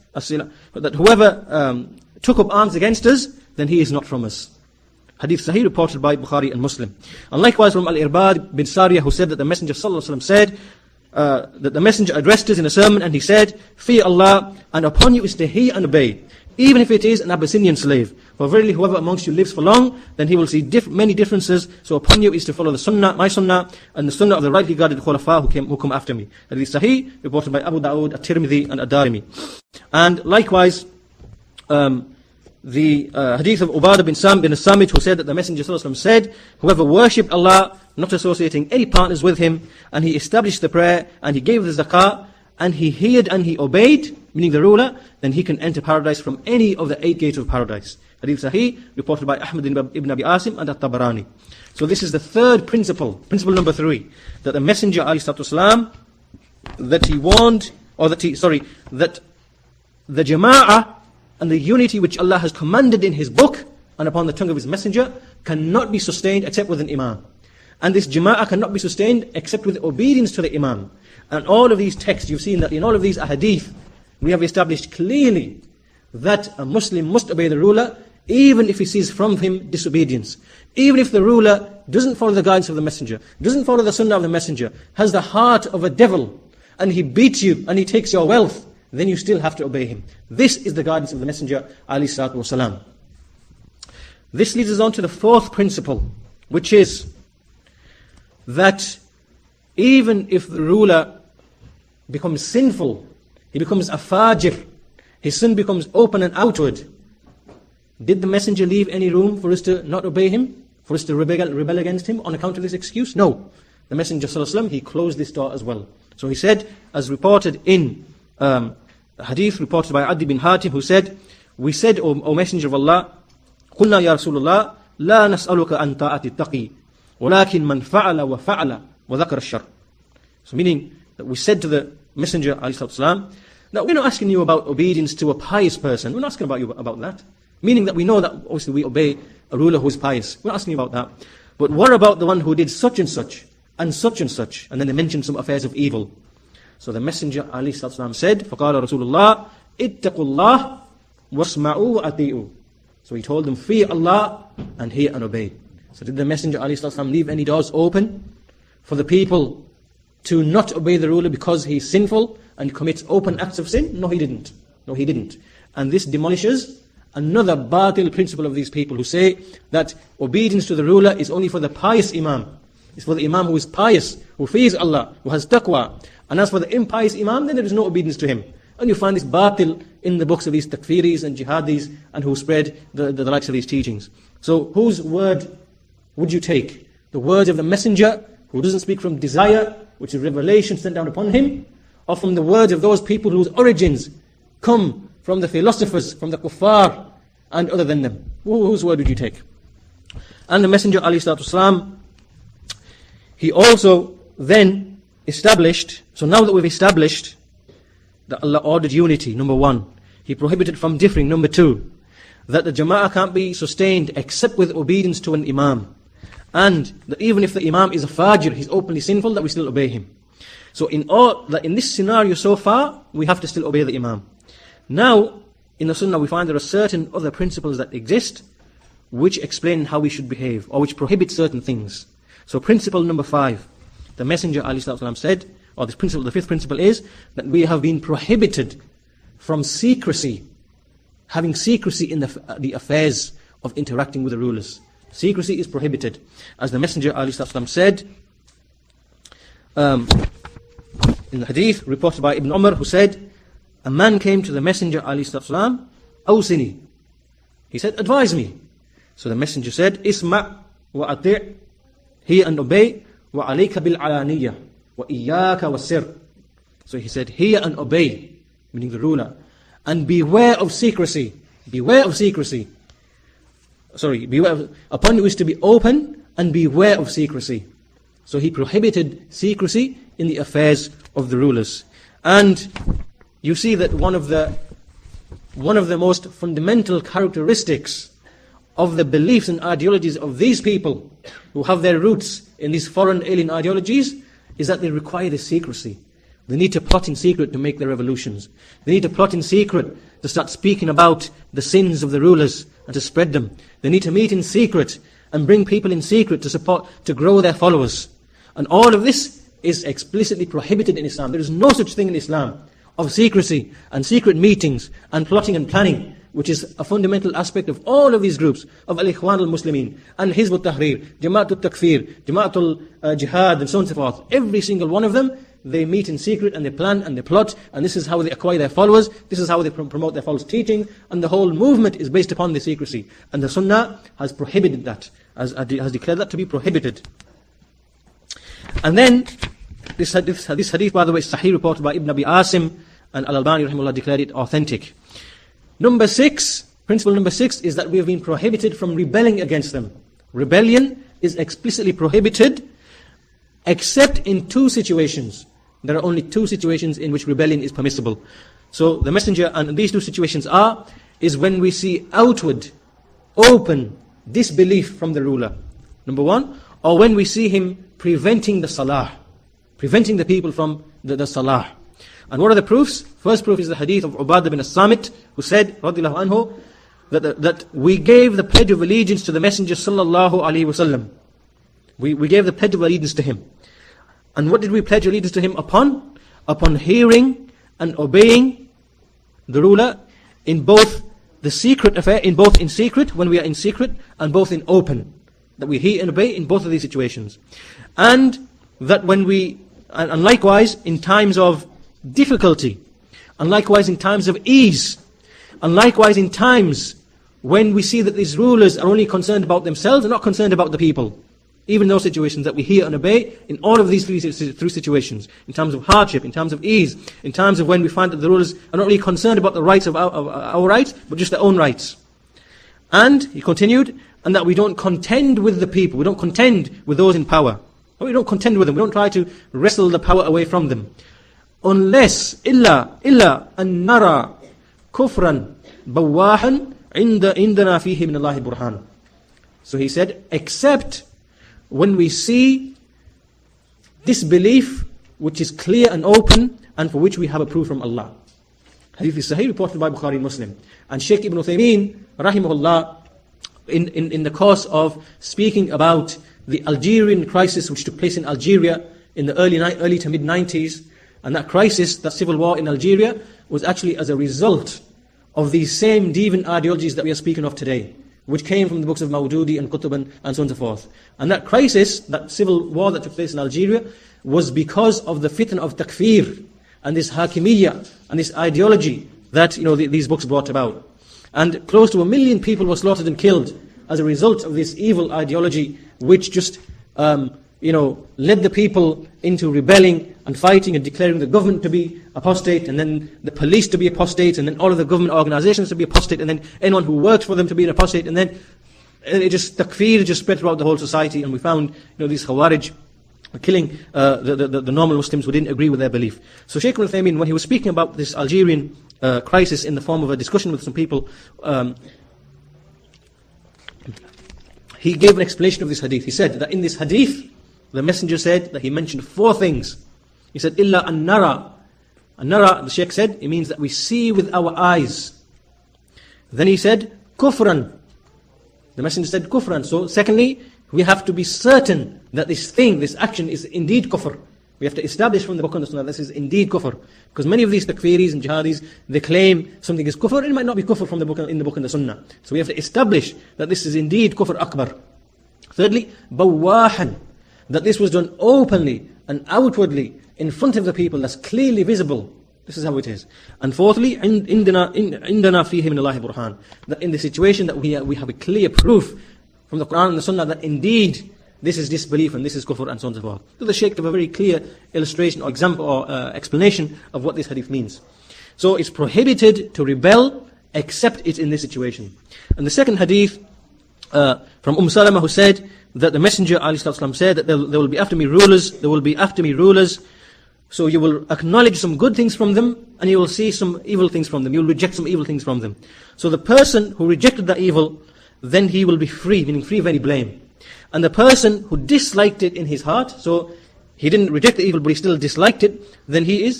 Speaker 1: took up arms against us, then he is not from us. Hadith Sahih, reported by Bukhari and Muslim. And likewise from Al-Irbad bin Sariyah, who said that the Messenger ﷺ said, that the Messenger addressed us in a sermon and he said, fear Allah, and upon you is to hear and obey, even if it is an Abyssinian slave. For verily whoever amongst you lives for long, then he will see many differences. So upon you is to follow the sunnah, my sunnah, and the sunnah of the rightly guarded khulafa who come after me. Hadith Sahih, reported by Abu Dawood, At-Tirmidhi, and Ad-Darimi. And likewise, the hadith of Ubadah bin Samit, who said that the Messenger ﷺ said, whoever worshipped Allah, not associating any partners with him, and he established the prayer, and he gave the zakah, and he heard and he obeyed, meaning the ruler, then he can enter paradise from any of the 8 gates of paradise. Hadith Sahih, reported by Ahmad ibn Abi Asim and At-Tabarani. So this is the third principle, principle number 3, that the Messenger ﷺ that he warned, or that that the jama'ah and the unity which Allah has commanded in His book and upon the tongue of His messenger cannot be sustained except with an imam. And this jama'ah cannot be sustained except with obedience to the imam. And all of these texts, you've seen that in all of these ahadith, we have established clearly that a Muslim must obey the ruler, even if he sees from him disobedience. Even if the ruler doesn't follow the guidance of the messenger, doesn't follow the sunnah of the messenger, has the heart of a devil, and he beats you and he takes your wealth, then you still have to obey him. This is the guidance of the messenger, alayhi salatu wasalam. This leads us on to the fourth principle, which is that even if the ruler becomes sinful, he becomes a fajir, his sin becomes open and outward, did the messenger leave any room for us to not obey him, for us to rebel against him on account of this excuse? No. The messenger sallallahu alaihi wasallam, he closed this door as well. So he said, as reported in a hadith reported by Adi bin Hatim, who said, we said, O messenger of Allah, قلنا يا رسول الله لا نسألك عن طاعة التقي ولكن من فعل وفعل وذكر الشر. So meaning that we said to the messenger ﷺ, that we're not asking you about obedience to a pious person. We're not asking about you about that. Meaning that we know that obviously we obey a ruler who is pious. We're not asking you about that. But what about the one who did such and such and such and such? And then they mentioned some affairs of evil. So the messenger ﷺ said, فَقَالَ رَسُولُ اللَّهِ اتَّقُوا اللَّهِ وَاسْمَعُوا وَأَطِيعُوا. So he told them, fear Allah and hear and obey. So did the messenger ﷺ leave any doors open for the people to not obey the ruler because he is sinful and commits open acts of sin? No, he didn't. No, he didn't. And this demolishes another batil principle of these people who say that obedience to the ruler is only for the pious imam. It's for the imam who is pious, who fears Allah, who has taqwa. And as for the impious imam, then there is no obedience to him. And you find this batil in the books of these takfiris and jihadis, and who spread the likes of these teachings. So whose word would you take? The words of the messenger, who doesn't speak from desire, which is revelation sent down upon him, or from the words of those people whose origins come from the philosophers, from the kuffar, and other than them? Whose word would you take? And the messenger ﷺ, he also then established, so now that we've established that Allah ordered unity, number one, He prohibited from differing, number two, that the jama'ah can't be sustained except with obedience to an imam, and that even if the imam is a fajir, he's openly sinful, that we still obey him. So in this scenario so far, we have to still obey the imam. Now, in the sunnah we find there are certain other principles that exist which explain how we should behave, or which prohibit certain things. So principle number 5, the messenger ﷺ said, or this principle, the fifth principle is that we have been prohibited from secrecy, having secrecy in the affairs of interacting with the rulers. Secrecy is prohibited. As the messenger ﷺ said, in the hadith reported by Ibn Umar, who said, a man came to the messenger ﷺ, awsini. He said, advise me. So the messenger said, isma' wa ati', hear and obey, wa alayka bil alaniyah, wa iyyaka was sir. So he said, hear and obey, meaning the ruler, and beware of secrecy. Beware of secrecy. Upon you is to be open, and beware of secrecy. So he prohibited secrecy in the affairs of the rulers. And you see that one of the most fundamental characteristics of the beliefs and ideologies of these people who have their roots in these foreign alien ideologies is that they require this secrecy. They need to plot in secret to make their revolutions. They need to plot in secret to start speaking about the sins of the rulers and to spread them. They need to meet in secret and bring people in secret to grow their followers. And all of this is explicitly prohibited in Islam. There is no such thing in Islam of secrecy and secret meetings and plotting and planning, which is a fundamental aspect of all of these groups, of Al-Ikhwan al-Muslimin, and Hizb al-Tahrir, Jama'at al-Takfir, Jama'at al-Jihad, and so on and so forth. Every single one of them, they meet in secret and they plan and they plot, and this is how they acquire their followers, this is how they promote their followers' teaching, and the whole movement is based upon the secrecy. And the Sunnah has prohibited that, has declared that to be prohibited. And then, this hadith, by the way, is Sahih, reported by Ibn Abi Asim, and Al-Albani rahimahullah declared it authentic. Number 6, principle number 6, is that we have been prohibited from rebelling against them. Rebellion is explicitly prohibited, except in 2 situations. there are only two situations in which rebellion is permissible. So the Messenger, and these two situations is when we see outward, open disbelief from the ruler, number one, or when we see him preventing the salah, preventing the people from the salah. And what are the proofs? First proof is the hadith of Ubadah bin as-Samit, who said, radiyallahu anhu, that we gave the pledge of allegiance to the Messenger sallallahu alaihi wasallam. We gave the pledge of allegiance to him. And what did we pledge allegiance to him upon? Upon hearing and obeying the ruler in both the secret affair, in both in secret, when we are in secret, and both in open. That we hear and obey in both of these situations. And that when we, and likewise in times of difficulty, and likewise in times of ease, and likewise in times when we see that these rulers are only concerned about themselves and not concerned about the people. Even those situations that we hear and obey in all of these three situations, in terms of hardship, in terms of ease, in terms of when we find that the rulers are not really concerned about the rights of our rights, but just their own rights. And, he continued, and that we don't contend with the people, we don't contend with those in power. We don't contend with them, we don't try to wrestle the power away from them. Unless, illa an nara kufran bawahan indana fihi min Allahi burhan. So he said, except when we see disbelief which is clear and open and for which we have a proof from Allah. Hadith is Sahih, reported by Bukhari and Muslim. And Shaykh Ibn Uthaymeen, rahimahullah, in the course of speaking about the Algerian crisis which took place in Algeria in the early to mid-90s, and that crisis, that civil war in Algeria, was actually as a result of these same deviant ideologies that we are speaking of today, which came from the books of Mawdudi and Qutb and so on and so forth. And that crisis, that civil war that took place in Algeria, was because of the fitna of takfir, and this hakimiyyah, and this ideology that these books brought about. And close to 1 million people were slaughtered and killed as a result of this evil ideology, which just led the people into rebelling and fighting and declaring the government to be apostate, and then the police to be apostate, and then all of the government organizations to be apostate, and then anyone who worked for them to be an apostate, and then takfir just spread throughout the whole society, and we found these Khawarij killing the normal Muslims who didn't agree with their belief. So Shaykh Ibn Uthaymeen, when he was speaking about this Algerian crisis in the form of a discussion with some people, he gave an explanation of this hadith. He said that in this hadith, the Messenger said that he mentioned 4 things. He said, illa an nara. An nara, the Shaykh said, it means that we see with our eyes. Then he said, kufran. The Messenger said kufran. So secondly, we have to be certain that this thing, this action is indeed kufr. We have to establish from the book and the sunnah that this is indeed kufr. Because many of these takfiris and jihadis, they claim something is kufr, and it might not be kufr from the book and the sunnah. So we have to establish that this is indeed kufr akbar. Thirdly, bawahan, that this was done openly and outwardly in front of the people, that's clearly visible. This is how it is. And fourthly, indana fihi min Allahi burhan, that in the situation that we have a clear proof from the Quran and the Sunnah that indeed this is disbelief and this is kufr and so on and so forth. So the Shaykh gave a very clear illustration or example or explanation of what this hadith means. So it's prohibited to rebel except it's in this situation. And the second hadith from Salama, who said that the Messenger ﷺ said that there will be after me rulers, so you will acknowledge some good things from them and you will see some evil things from them. You will reject some evil things from them. So the person who rejected that evil, then he will be free, meaning free of any blame. And the person who disliked it in his heart, so he didn't reject the evil but he still disliked it, then he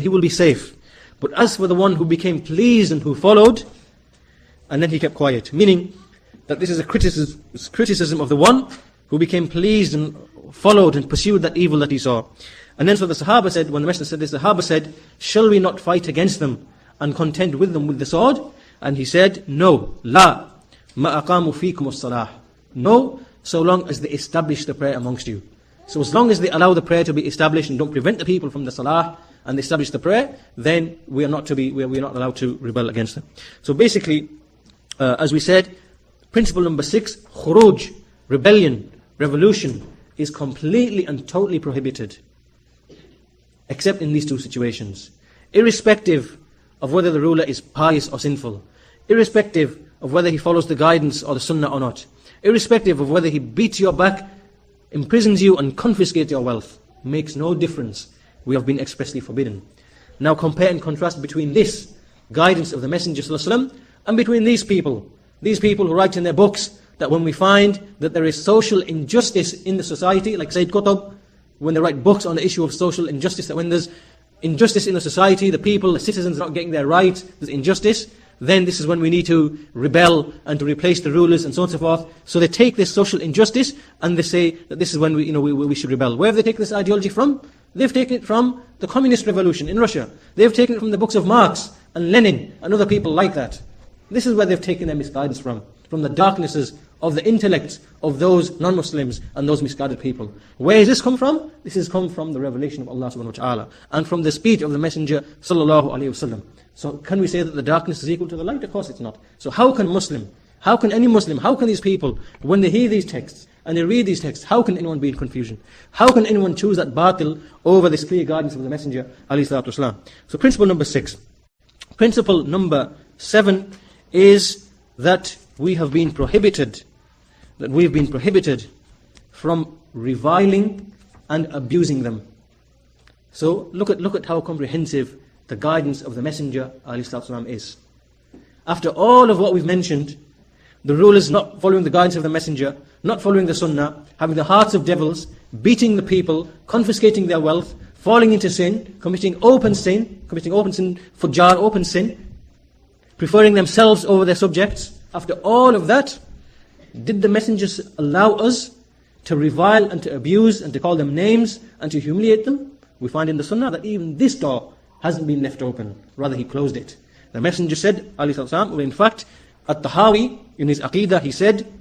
Speaker 1: will be safe. But as for the one who became pleased and who followed, and then he kept quiet, meaning that this is a criticism of the one who became pleased and followed and pursued that evil that he saw. And then so the Sahaba said, when the Messenger said this, the Sahaba said, shall we not fight against them and contend with them with the sword? And he said, no, la, ma aqamu fikum as-salah. No, so long as they establish the prayer amongst you. So as long as they allow the prayer to be established and don't prevent the people from the salah, and they establish the prayer, then we are not allowed to rebel against them. So basically, as we said, principle number 6, khuruj, rebellion, revolution, is completely and totally prohibited, except in these 2 situations. Irrespective of whether the ruler is pious or sinful, irrespective of whether he follows the guidance or the sunnah or not, irrespective of whether he beats your back, imprisons you and confiscates your wealth, makes no difference. we have been expressly forbidden. Now compare and contrast between this guidance of the Messenger ﷺ and between these people who write in their books that when we find that there is social injustice in the society, like Sayyid Qutb, when they write books on the issue of social injustice, that when there's injustice in the society, the people, the citizens are not getting their rights, there's injustice, then this is when we need to rebel and to replace the rulers and so on and so forth. So they take this social injustice and they say that this is when we should rebel. Where have they taken this ideology from? They've taken it from the communist revolution in Russia. They've taken it from the books of Marx and Lenin and other people like that. This is where they've taken their misguidance from the darknesses of the intellect of those non-Muslims and those misguided people. Where has this come from? This has come from the revelation of Allah subhanahu wa ta'ala and from the speech of the Messenger sallallahu alayhi wasallam. So can we say that the darkness is equal to the light? Of course it's not. So how can any Muslim, how can these people, when they hear these texts and they read these texts, how can anyone be in confusion? How can anyone choose that batil over this clear guidance of the Messenger alayhi salatu wasalam? So principle number 6. Principle number 7 is that we've been prohibited from reviling and abusing them. So look at how comprehensive the guidance of the Messenger ﷺ is. After all of what we've mentioned, the rulers not following the guidance of the Messenger, not following the Sunnah, having the hearts of devils, beating the people, confiscating their wealth, falling into sin, committing open sin, fujjar, open sin, preferring themselves over their subjects. After all of that, did the messengers allow us to revile and to abuse and to call them names and to humiliate them? We find in the Sunnah that even this door hasn't been left open. Rather, he closed it. The Messenger said, alayhi salam, well, in fact, At-Tahawi, in his Aqidah, he said,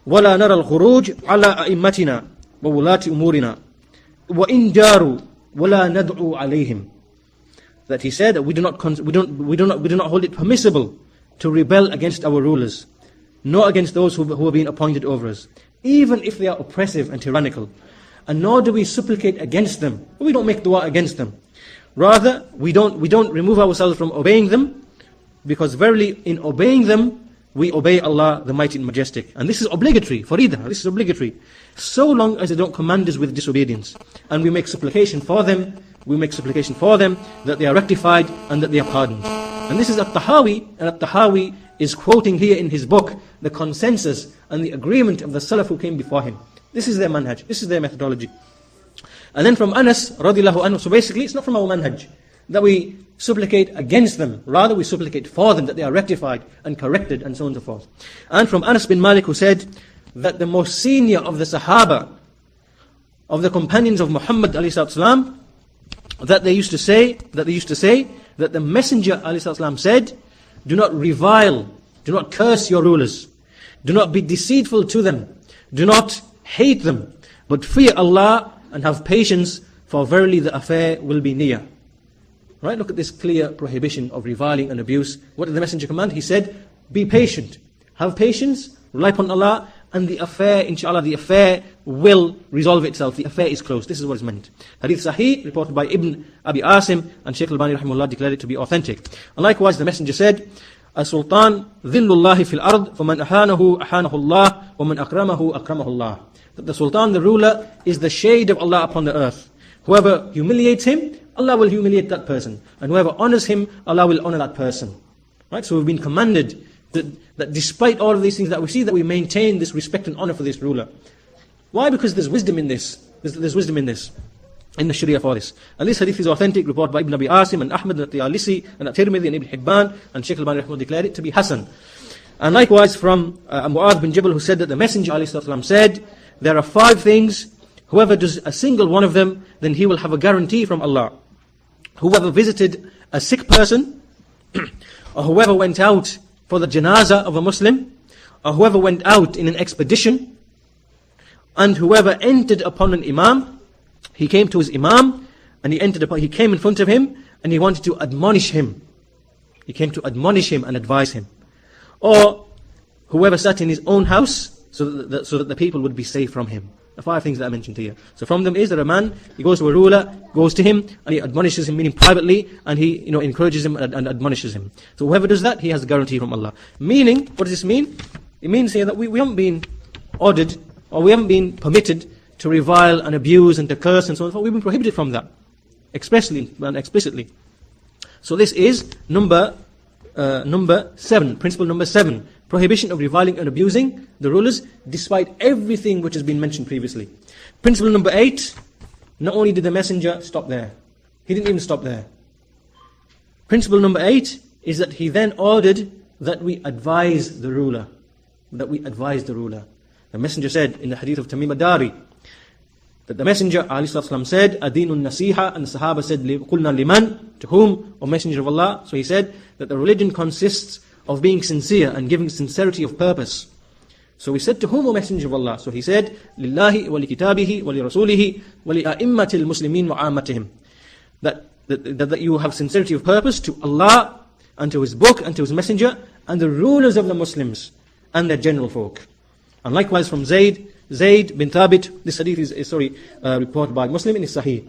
Speaker 1: وَلَا نَرَى الْخُرُوجِ عَلَىٰ أَئِمَّتِنَا وَوُلَاةِ أُمُورِنَا وَإِنْ جَارُوا وَلَا نَدْعُوا عَلَيْهِمْ. That he said that we do not hold it permissible to rebel against our rulers, nor against those who have been appointed over us, even if they are oppressive and tyrannical. And nor do we supplicate against them. We don't make dua against them. Rather, we don't remove ourselves from obeying them, because verily in obeying them, we obey Allah the Mighty and Majestic. And this is obligatory, faridah, this is obligatory. So long as they don't command us with disobedience. And we make supplication for them, that they are rectified and that they are pardoned. And this is At-Tahawi, and At-Tahawi is quoting here in his book the consensus and the agreement of the Salaf who came before him. This is their manhaj, this is their methodology. And then from Anas radiallahu anhu, so basically it's not from our manhaj that we supplicate against them, rather we supplicate for them that they are rectified and corrected and so on and so forth. And from Anas bin Malik, who said that the most senior of the Sahaba, of the companions of Muhammad ﷺ, that they used to say that the Messenger ﷺ said, do not revile, do not curse your rulers, do not be deceitful to them, do not hate them, but fear Allah and have patience, for verily the affair will be near. Right? Look at this clear prohibition of reviling and abuse. What did the Messenger command? He said, be patient, have patience, rely upon Allah, and the affair, inshallah, the affair will resolve itself. The affair is closed. This is what is meant. Hadith Sahih, reported by Ibn Abi Asim, and Shaykh al-Bani rahimahullah declared it to be authentic. And likewise, the Messenger said, As-Sultan, dhillullahi fil ard, faman ahanahu Allah, wa man akramahu Allah. That the Sultan, the ruler, is the shade of Allah upon the earth. Whoever humiliates him, Allah will humiliate that person. And whoever honors him, Allah will honor that person. Right? So we've been commanded that despite all of these things that we see, that we maintain this respect and honor for this ruler. Why? Because there's wisdom in this. There's wisdom in this, in the Sharia for this. And this hadith is authentic, reported by Ibn Abi Asim and Ahmad and At-Tayalisi and At-Tirmidhi and Ibn Hibban, and Shaykh al-Bani rahimahullah declared it to be Hasan. And likewise from Mu'adh bin Jabal, who said that the Messenger ﷺ said, there are 5 things, whoever does a single one of them, then he will have a guarantee from Allah. Whoever visited a sick person, or whoever went out for the janazah of a Muslim, or whoever went out in an expedition, and whoever entered upon an imam, he came to his imam, and he came in front of him, and he wanted to admonish him. He came to admonish him and advise him. Or whoever sat in his own house, so that the people would be safe from him. The 5 things that I mentioned here. So from them is that a man, he goes to a ruler, goes to him, and he admonishes him, meaning privately, and he encourages him and admonishes him. So whoever does that, he has a guarantee from Allah. Meaning, what does this mean? It means here that we haven't been ordered, or we haven't been permitted to revile and abuse and to curse and so on and so forth. We've been prohibited from that, expressly and explicitly. So this is number 7, principle number 7, prohibition of reviling and abusing the rulers despite everything which has been mentioned previously. Principle number 8, not only did the messenger stop there, he didn't even stop there. Principle number 8 is that he then ordered that we advise the ruler. That we advise the ruler. The messenger said in the hadith of Tamim ad-Dari, that the messenger ﷺ said, Adinun nasiha, and the Sahaba said, Qulna liman, to whom, O messenger of Allah? So he said that the religion consists of being sincere and giving sincerity of purpose. So we said, to whom, O messenger of Allah? So he said, Lillahi wa li kitabihi wa li rasulihi wa li a'immatil muslimin wa ammatihim. That you have sincerity of purpose to Allah and to His book and to His messenger and the rulers of the Muslims and their general folk. And likewise from Zayd bin Thabit, this hadith is reported by Muslim in his Sahih.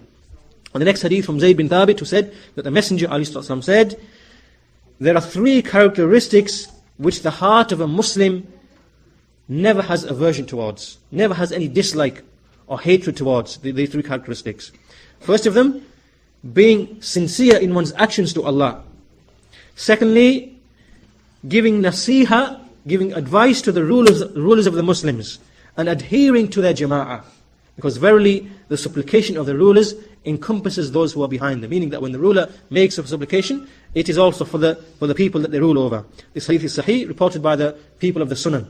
Speaker 1: And the next hadith from Zayd bin Thabit, who said that the Messenger ﷺ said, there are 3 characteristics which the heart of a Muslim never has aversion towards, never has any dislike or hatred towards, these 3 characteristics. First of them, being sincere in one's actions to Allah. Secondly, giving nasiha, giving advice to the rulers of the Muslims, and adhering to their jama'ah. Because verily, the supplication of the rulers encompasses those who are behind them. Meaning that when the ruler makes a supplication, it is also for the people that they rule over. This hadith is sahih, reported by the people of the Sunan.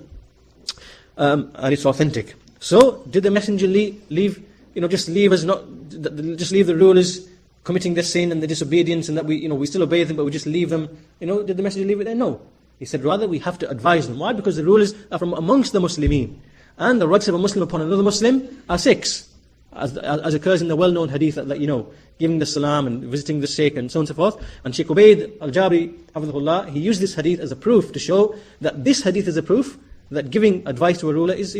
Speaker 1: And it's authentic. So, did the messenger leave the rulers committing their sin and the disobedience, and that we still obey them, but we just leave them? Did the messenger leave it there? No. He said, rather, we have to advise them. Why? Because the rulers are from amongst the Muslimin. And the rights of a Muslim upon another Muslim are 6. As occurs in the well-known hadith that giving the salam and visiting the sheikh and so on and so forth. And Sheikh Ubaid al-Jabri, hafidhahullah, he used this hadith as a proof to show that this hadith is a proof that giving advice to a ruler is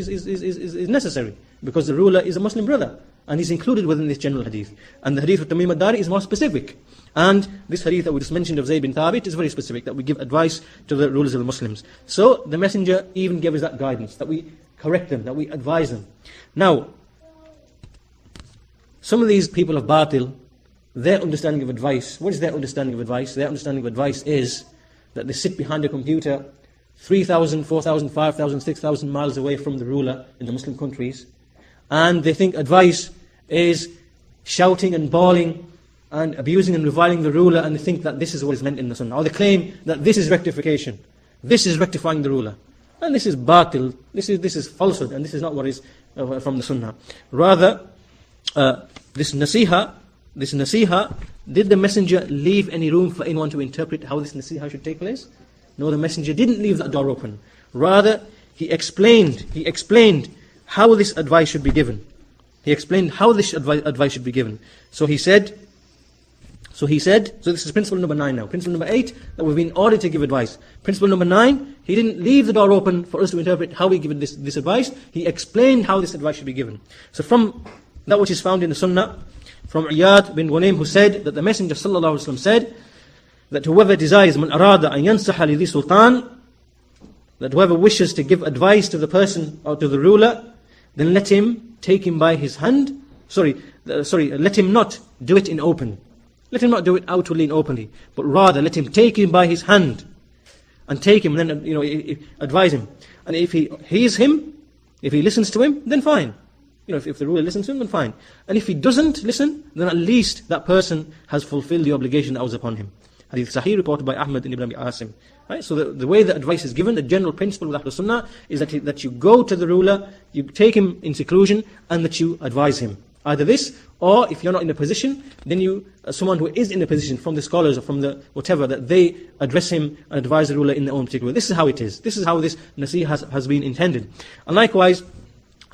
Speaker 1: necessary. Because the ruler is a Muslim brother. And he's included within this general hadith. And the hadith of Tamim ad-Dari is more specific. And this hadith that we just mentioned of Zayd bin Thabit is very specific, that we give advice to the rulers of the Muslims. So the messenger even gave us that guidance, that we correct them, that we advise them. Now, some of these people of Batil, their understanding of advice, what is their understanding of advice? Their understanding of advice is that they sit behind a computer 3,000, 4,000, 5,000, 6,000 miles away from the ruler in the Muslim countries, and they think advice is shouting and bawling and abusing and reviling the ruler, and they think that this is what is meant in the Sunnah. Or they claim that this is rectification. This is rectifying the ruler. And this is batil, this is falsehood, and this is not what is from the Sunnah. Rather, this nasiha, did the messenger leave any room for anyone to interpret how this nasiha should take place? No, the messenger didn't leave that door open. Rather, he explained how this advice should be given. He explained how this advice should be given. So he said, so this is principle number 9 now. Principle number 8, that we've been ordered to give advice. Principle number 9, he didn't leave the door open for us to interpret how we give this advice. He explained how this advice should be given. So from that which is found in the Sunnah, from Iyaad bin Ghunaym, who said that the Messenger ﷺ said that whoever desires, man arada an yansaha li sultan, that whoever wishes to give advice to the person or to the ruler, then let him take him by his hand. Let him not do it in open. Let him not do it outwardly and openly, but rather let him take him by his hand and take him, and then advise him. And if he hears him, if he listens to him, then fine. If the ruler listens to him, then fine. And if he doesn't listen, then at least that person has fulfilled the obligation that was upon him. Hadith Sahih, reported by Ahmad ibn Abi Asim. Right? So the way that advice is given, the general principle of Ahlul Sunnah is that you go to the ruler, you take him in seclusion, and that you advise him. Either this, or if you're not in a position, then someone who is in a position, from the scholars or from the whatever, that they address him and advise the ruler in their own particular way. This is how it is. This is how this nasiha has been intended. And likewise,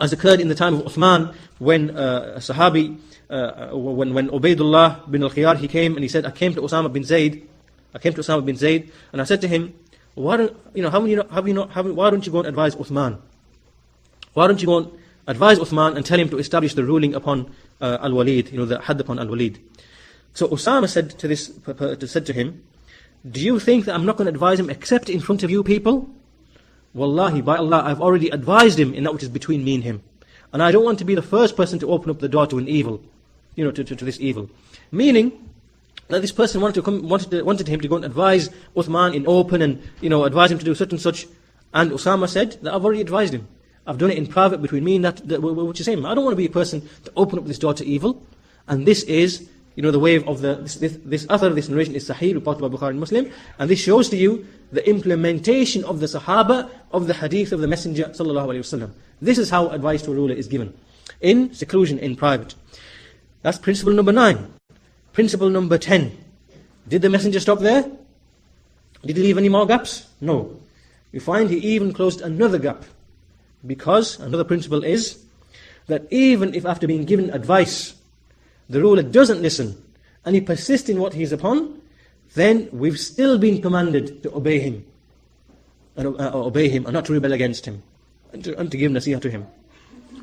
Speaker 1: as occurred in the time of Uthman, when a Sahabi, when Ubaydullah bin al-Khiyar, he came and he said, I came to Usama bin Zayd, and I said to him, why don't you go and advise Uthman? Why don't you go and advise Uthman and tell him to establish the ruling upon Al-Walid, the had upon Al-Walid. So Usama said to him, do you think that I'm not going to advise him except in front of you people? Wallahi, by Allah, I've already advised him in that which is between me and him. and I don't want to be the first person to open up the door to an evil, to this evil. Meaning that this person wanted him to go and advise Uthman in open and, advise him to do such and such. And Usama said that I've already advised him. I've done it in private between me and that which is him. I don't want to be a person to open up this door to evil. And this is, the wave of this narration is Sahih, reported by Bukhari and Muslim. And this shows to you the implementation of the Sahaba of the hadith of the Messenger sallallahu alaihi wasallam. This is how advice to a ruler is given. In seclusion, in private. That's principle number 9. Principle number 10. Did the Messenger stop there? Did he leave any more gaps? No. We find he even closed another gap. Because another principle is that even if after being given advice, the ruler doesn't listen, and he persists in what he's upon, then we've still been commanded to obey him. And not to rebel against him. And to give nasihah to him.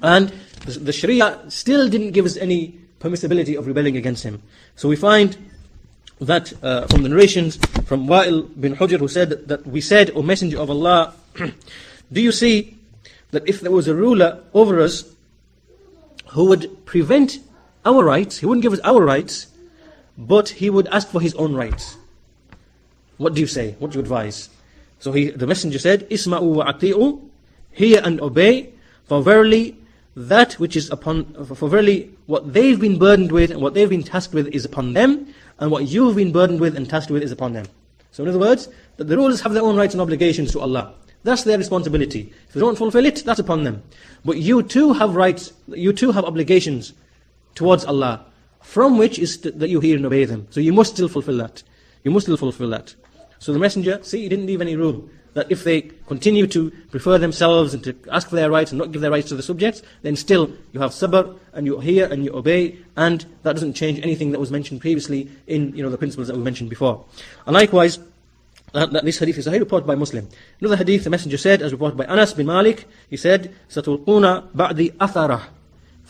Speaker 1: And the Sharia still didn't give us any permissibility of rebelling against him. So we find that from the narrations from Wa'il bin Hujr, who said that we said, O Messenger of Allah, do you see that if there was a ruler over us who would prevent our rights, he wouldn't give us our rights, but he would ask for his own rights? What do you say? What do you advise? So the Messenger said, Isma'u wa ati'u, hear and obey, for verily what they've been burdened with and what they've been tasked with is upon them, and what you've been burdened with and tasked with is upon them. So in other words, that the rulers have their own rights and obligations to Allah. That's their responsibility. If they don't fulfill it, that's upon them. But you too have rights, you too have obligations towards Allah, from which is that you hear and obey them. So you must still fulfill that. So the Messenger, he didn't leave any room. That if they continue to prefer themselves and to ask for their rights and not give their rights to the subjects, then still you have sabr and you hear and you obey, and that doesn't change anything that was mentioned previously in the principles that we mentioned before. And likewise, this hadith is reported by Muslim. Another hadith, the Messenger said, as reported by Anas bin Malik, he said, "Satulquna ba'di athara,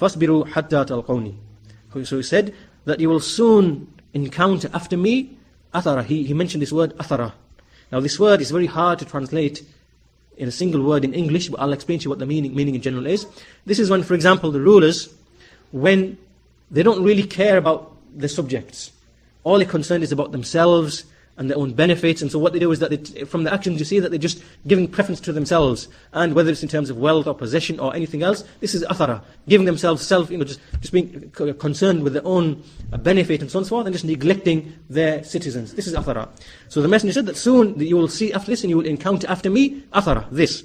Speaker 1: fasbiru hatta talqawni." So he said that you will soon encounter after me athara. He mentioned this word athara. Now this word is very hard to translate in a single word in English, but I'll explain to you what the meaning in general is. This is when, for example, the rulers, when they don't really care about the subjects, all they're concerned is about themselves and their own benefits, and so what they do is that from the actions you see that they're just giving preference to themselves, and whether it's in terms of wealth or possession or anything else, this is athara, giving themselves just being concerned with their own benefit and so on and so forth, and just neglecting their citizens. This is athara. So the Messenger said that soon you will see after this, and you will encounter after me athara, this.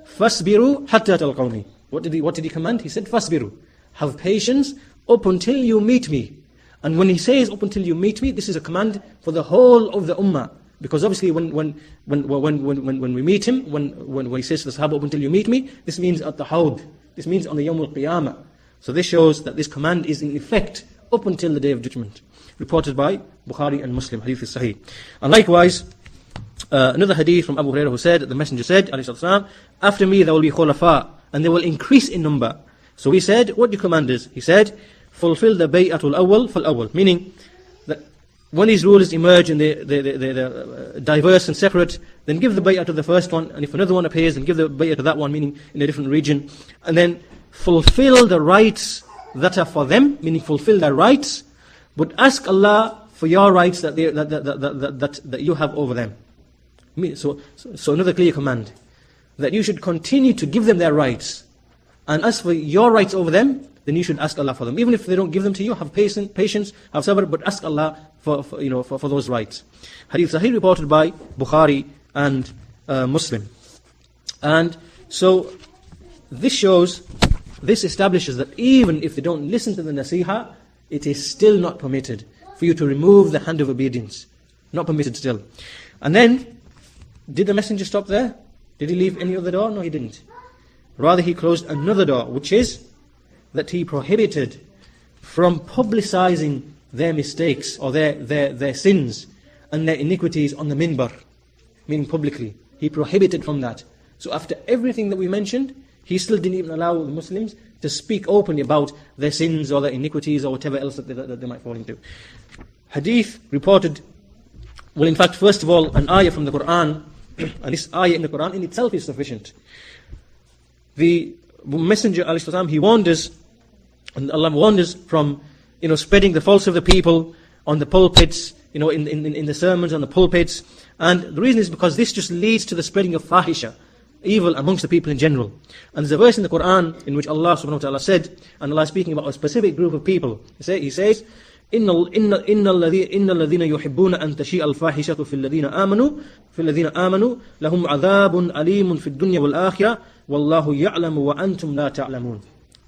Speaker 1: Fasbiru hatta talqawni. What did he command? He said, Fasbiru, have patience up until you meet me. And when he says, up until you meet me, this is a command for the whole of the ummah. Because obviously when we meet him, when he says to the Sahaba, up until you meet me, this means at the Hawd. This means on the Yawm al-Qiyamah. So this shows that this command is in effect up until the Day of Judgment. Reported by Bukhari and Muslim, hadith is Sahih. And likewise, another hadith from Abu Hurairah who said, the Messenger said, alayhi after me there will be khulafa, and they will increase in number. So he said, what do you command us? He said, fulfill the bay'atul awwal fal awwal, meaning that when these rulers emerge and they're diverse and separate, then give the bay'ah to the first one, and if another one appears, then give the bay'ah to that one, meaning in a different region, and then fulfill the rights that are for them, meaning fulfill their rights, but ask Allah for your rights that you have over them. So another clear command, that you should continue to give them their rights, and as for your rights over them, then you should ask Allah for them. Even if they don't give them to you, have patience, have sabr, but ask Allah for those rights. Hadith Sahih reported by Bukhari and Muslim. And so this establishes that even if they don't listen to the nasiha, it is still not permitted for you to remove the hand of obedience. Not permitted still. And then, did the Messenger stop there? Did he leave any other door? No, he didn't. Rather, he closed another door, which is that he prohibited from publicizing their mistakes or their sins and their iniquities on the minbar, meaning publicly. He prohibited from that. So after everything that we mentioned, he still didn't even allow the Muslims to speak openly about their sins or their iniquities or whatever else that they might fall into. Hadith reported, well, in fact, first of all, an ayah from the Quran, and this ayah in the Quran in itself is sufficient. The Messenger alayhi salam, he warned us, and Allah warned us from, spreading the false of the people on the pulpits, in the sermons, on the pulpits. And the reason is because this just leads to the spreading of fahisha, evil amongst the people in general. And there's a verse in the Quran in which Allah subhanahu wa ta'ala said, and Allah is speaking about a specific group of people. He says, إن الذين يحبون أن تشيء الفاحشة في الذين آمنوا لهم عذاب أليم في الدنيا والآخرة والله يعلم وأنتم لا تعلمون.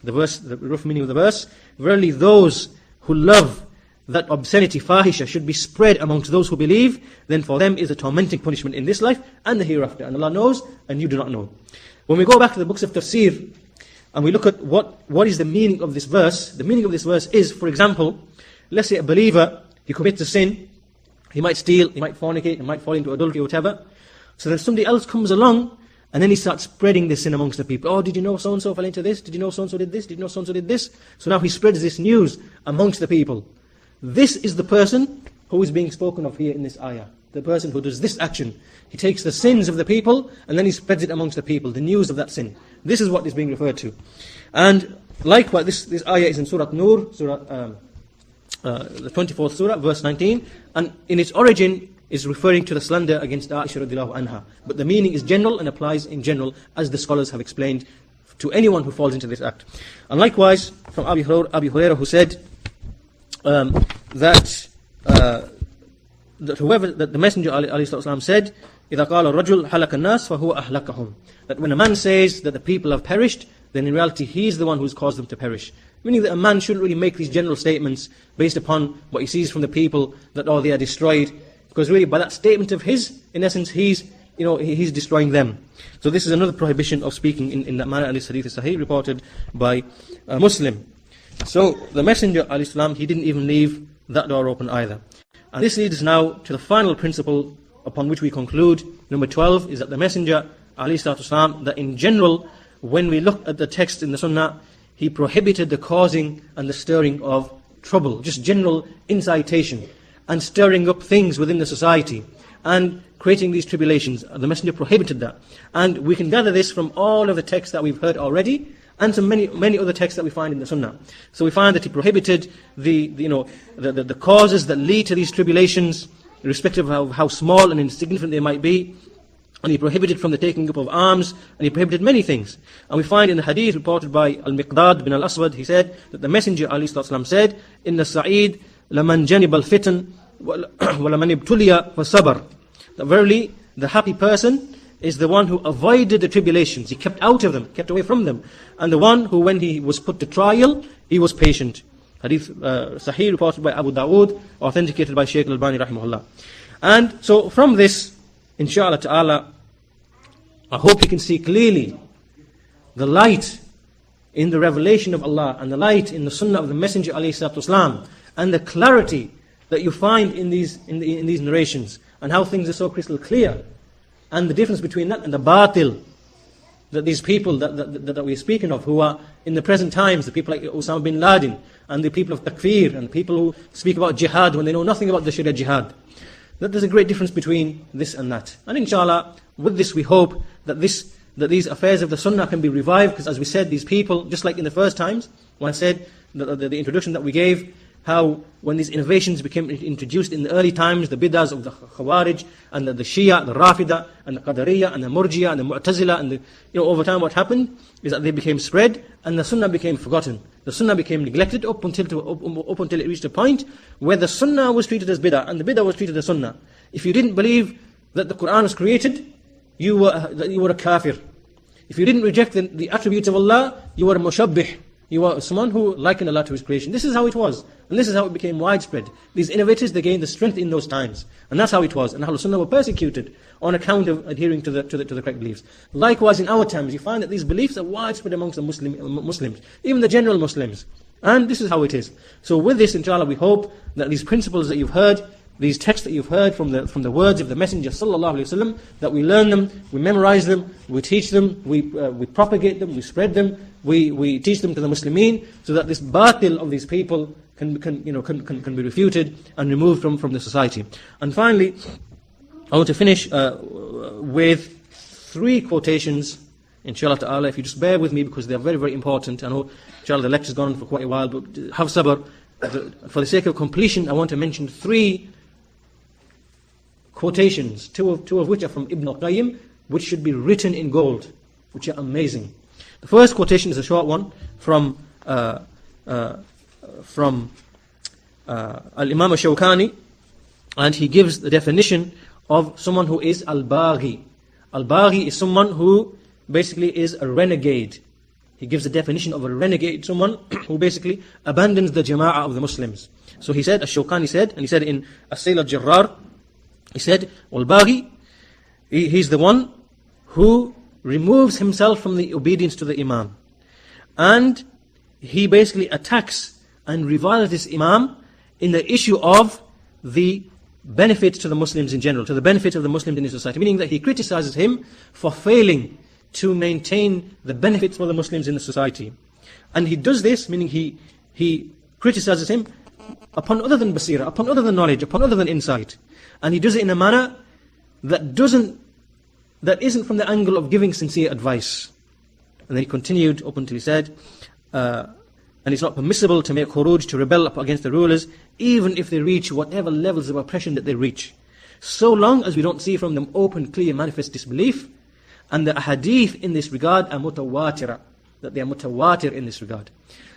Speaker 1: The verse, the rough meaning of the verse: verily those who love that obscenity, fahisha, should be spread amongst those who believe, then for them is a tormenting punishment in this life and the hereafter. And Allah knows, and you do not know. When we go back to the books of tafsir, and we look at what is the meaning of this verse, the meaning of this verse is, for example, let's say a believer, he commits a sin, he might steal, he might fornicate, he might fall into adultery or whatever. So then somebody else comes along, and then he starts spreading this sin amongst the people. Oh, did you know so-and-so fell into this? Did you know so-and-so did this? Did you know so-and-so did this? So now he spreads this news amongst the people. This is the person who is being spoken of here in this ayah. The person who does this action. He takes the sins of the people and then he spreads it amongst the people, the news of that sin. This is what is being referred to. And likewise, this ayah is in Surah Nur, the 24th Surah, verse 19. And in its origin is referring to the slander against Aisha radiallahu anha. But the meaning is general and applies in general, as the scholars have explained, to anyone who falls into this act. And likewise, from Abi Hurairah, who said, that the Messenger ﷺ said, إِذَا قَالَ الرَّجُلْ حَلَكَ النَّاسِ فَهُوَ أَهْلَكَهُم. That when a man says that the people have perished, then in reality he is the one who's caused them to perish. Meaning that a man shouldn't really make these general statements based upon what he sees from the people, that they are destroyed. Because really by that statement of his, in essence, he's destroying them. So this is another prohibition of speaking in that manner, and this hadith is sahih, reported by Muslim. So the Messenger ﷺ, he didn't even leave that door open either. And this leads us now to the final principle upon which we conclude. Number 12 is that the Messenger ﷺ, that in general, when we look at the text in the Sunnah, he prohibited the causing and the stirring of trouble, just general incitation and stirring up things within the society and creating these tribulations. The Messenger prohibited that. And we can gather this from all of the texts that we've heard already, and some many other texts that we find in the Sunnah. So we find that he prohibited the causes that lead to these tribulations, irrespective of how small and insignificant they might be. And he prohibited from the taking up of arms, and he prohibited many things. And we find in the hadith reported by Al-Miqdad bin Al-Aswad, he said that the Messenger ﷺ said, "Inna Sa'id laman janib al-fitan wa laman ibtuliya fa sabar." That verily, the happy person is the one who avoided the tribulations. He kept out of them, kept away from them. And the one who, when he was put to trial, he was patient. Hadith Sahih, reported by Abu Dawood, authenticated by Shaykh al-Albani rahimahullah. And so from this, inshallah ta'ala, I hope you can see clearly the light in the revelation of Allah and the light in the Sunnah of the Messenger ﷺ, and the clarity that you find in these narrations, and how things are so crystal clear. And the difference between that and the batil, that these people that we're speaking of, who are in the present times, the people like Osama bin Laden, and the people of takfir, and the people who speak about jihad when they know nothing about the Sharia jihad, that there's a great difference between this and that. And inshallah, with this we hope that these affairs of the Sunnah can be revived, because as we said, these people, just like in the first times, when I said the introduction that we gave, how when these innovations became introduced in the early times, the bid'ahs of the Khawarij, and the Shia, the Rafida, and the Qadariyah, and the Murjiya, and the Mu'tazila, and over time what happened is that they became spread, and the Sunnah became forgotten. The Sunnah became neglected up until it reached a point where the Sunnah was treated as bid'ah, and the bid'ah was treated as Sunnah. If you didn't believe that the Quran was created, you were a kafir. If you didn't reject the attributes of Allah, you were a mushabbih. You were someone who likened Allah to His creation. This is how it was. And this is how it became widespread. These innovators, they gained the strength in those times. And that's how it was. And Ahlul Sunnah were persecuted on account of adhering to the correct beliefs. Likewise, in our times, you find that these beliefs are widespread amongst the Muslims, even the general Muslims. And this is how it is. So with this, inshallah, we hope that these principles that you've heard, these texts that you've heard from the words of the Messenger sallallahu alaihi wasallam, that we learn them, we memorize them, we teach them, we propagate them, we spread them, we teach them to the Muslimin, so that this batil of these people can be refuted and removed from the society. And finally, I want to finish with 3 quotations inshallah ta'ala, if you just bear with me because they're very, very important. I know, inshallah, the lecture's gone on for quite a while, but have sabr. For the sake of completion, I want to mention 3 quotations, two of which are from Ibn al-Qayyim, which should be written in gold, which are amazing. The first quotation is a short one from Al-Imam al-Shawkani, and he gives the definition of someone who is al-Baghi. Al-Baghi is someone who basically is a renegade. He gives the definition of a renegade, someone who basically abandons the jama'ah of the Muslims. So he said, Ash-Shawkani said, and he said in As-Sayl al-Jarrar, he said, Al-Baghi, he's the one who removes himself from the obedience to the Imam. And he basically attacks and reviles this Imam in the issue of the benefit to the Muslims in general, to the benefit of the Muslims in his society. Meaning that he criticizes him for failing to maintain the benefits for the Muslims in the society. And he does this, meaning he criticizes him upon other than basira, upon other than knowledge, upon other than insight. And he does it in a manner that isn't from the angle of giving sincere advice. And then he continued up until he said, and it's not permissible to make khuruj, to rebel up against the rulers, even if they reach whatever levels of oppression that they reach, so long as we don't see from them open, clear, manifest disbelief. And the hadith in this regard are mutawatira, that they are mutawatir in this regard.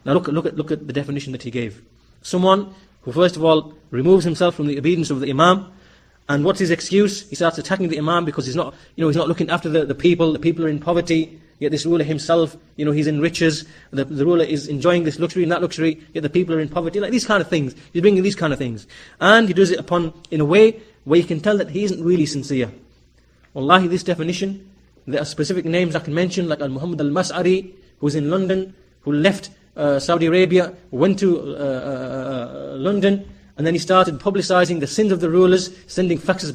Speaker 1: Now look at the definition that he gave. Someone who first of all removes himself from the obedience of the Imam, and what's his excuse? He starts attacking the Imam because he's not looking after the people. The people are in poverty, yet this ruler himself, he's in riches. The ruler is enjoying this luxury and that luxury, yet the people are in poverty. Like these kind of things. He's bringing these kind of things. And he does it in a way where you can tell that he isn't really sincere. Wallahi, this definition, there are specific names I can mention, like Al-Muhammad al-Mas'ari, who's in London, who left Saudi Arabia, went to London, and then he started publicizing the sins of the rulers, sending faxes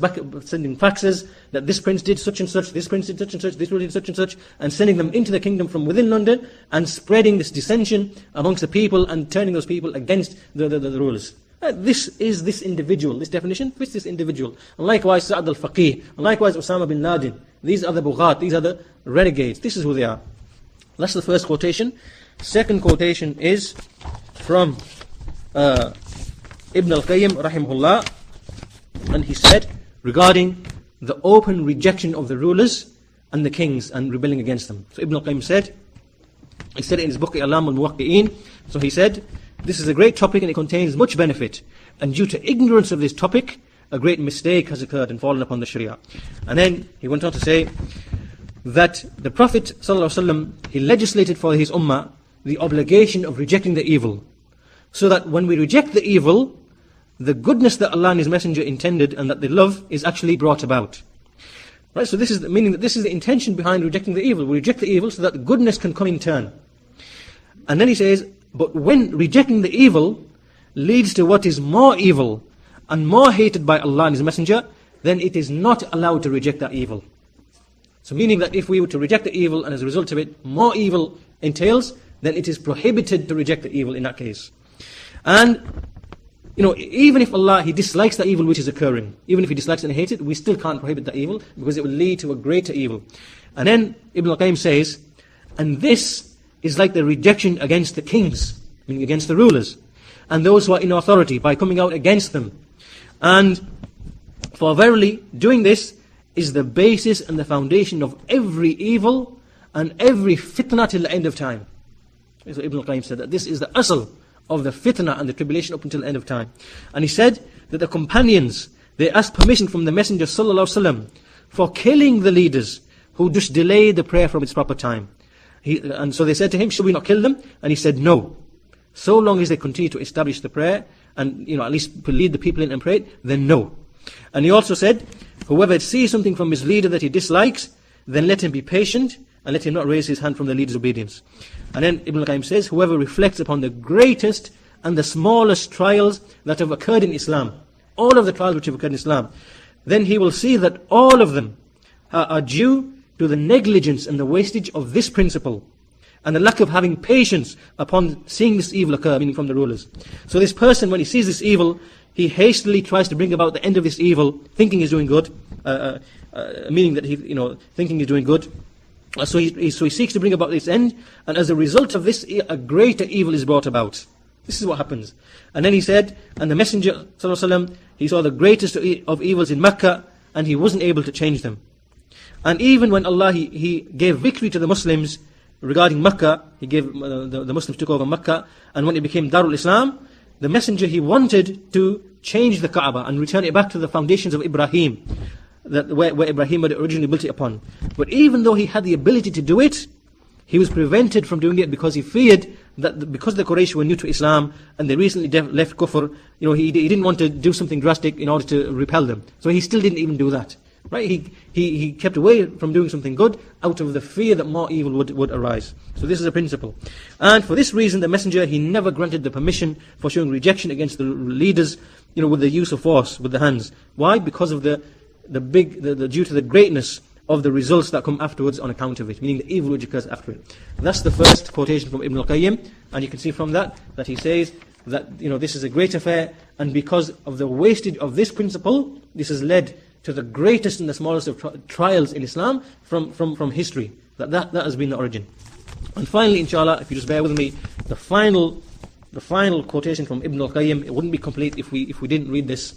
Speaker 1: that this prince did such and such, this prince did such and such, this ruler did such and such, and sending them into the kingdom from within London, and spreading this dissension amongst the people, and turning those people against the rulers. This is this individual. This definition fits this individual. And likewise Sa'ad al-Faqih, and likewise Osama bin Laden. These are the Bughat, these are the renegades. This is who they are. That's the first quotation. Second quotation is from Ibn al-Qayyim rahimahullah, and he said regarding the open rejection of the rulers and the kings and rebelling against them. So Ibn al-Qayyim said, he said it in his book I'lam al-Muwaqqi'in. So he said, this is a great topic and it contains much benefit, and due to ignorance of this topic a great mistake has occurred and fallen upon the Sharia. And then he went on to say that the Prophet ﷺ, he legislated for his ummah the obligation of rejecting the evil, so that when we reject the evil, the goodness that Allah and His Messenger intended and that they love is actually brought about. Right? So this is meaning that this is the intention behind rejecting the evil. We reject the evil so that the goodness can come in turn. And then he says, but when rejecting the evil leads to what is more evil and more hated by Allah and His Messenger, then it is not allowed to reject that evil. So meaning that if we were to reject the evil and as a result of it more evil entails, then it is prohibited to reject the evil in that case. And even if Allah, He dislikes the evil which is occurring, even if He dislikes and hates it, we still can't prohibit the evil because it will lead to a greater evil. And then Ibn al-Qayyim says, and this is like the rejection against the kings, meaning against the rulers, and those who are in authority, by coming out against them. And for verily, doing this is the basis and the foundation of every evil and every fitna till the end of time. So Ibn al-Qayyim said that this is the asl of the fitna and the tribulation up until the end of time. And he said that the companions, they asked permission from the Messenger ﷺ for killing the leaders who just delayed the prayer from its proper time. And so they said to him, should we not kill them? And he said, no. So long as they continue to establish the prayer and at least lead the people in and pray, then no. And he also said, whoever sees something from his leader that he dislikes, then let him be patient and let him not raise his hand from the leader's obedience. And then Ibn al-Qayyim says, whoever reflects upon the greatest and the smallest trials that have occurred in Islam, all of the trials which have occurred in Islam, then he will see that all of them are due to the negligence and the wastage of this principle, and the lack of having patience upon seeing this evil occur, meaning from the rulers. So this person, when he sees this evil, he hastily tries to bring about the end of this evil, thinking he's doing good, meaning that he, thinking he's doing good, So he seeks to bring about this end, and as a result of this, a greater evil is brought about. This is what happens. And then he said, and the Messenger ﷺ, he saw the greatest of evils in Mecca, and he wasn't able to change them. And even when Allah, he gave victory to the Muslims regarding Mecca, he gave, the Muslims took over Mecca, and when it became Darul Islam, the Messenger, he wanted to change the Kaaba and return it back to the foundations of Ibrahim, where Ibrahim had originally built it upon. But even though he had the ability to do it, he was prevented from doing it because he feared that because the Quraysh were new to Islam and they recently left Kufr, he didn't want to do something drastic in order to repel them. So he still didn't even do that. Right? He kept away from doing something good out of the fear that more evil would arise. So this is a principle. And for this reason, the Messenger, he never granted the permission for showing rejection against the leaders, with the use of force, with the hands. Why? Because of due to the greatness of the results that come afterwards on account of it, meaning the evil which occurs after it. That's the first quotation from Ibn al-Qayyim, and you can see from that he says that this is a great affair, and because of the wastage of this principle, this has led to the greatest and the smallest of trials in Islam from history. That has been the origin. And finally, inshallah, if you just bear with me, the final quotation from Ibn al-Qayyim, it wouldn't be complete if we didn't read this.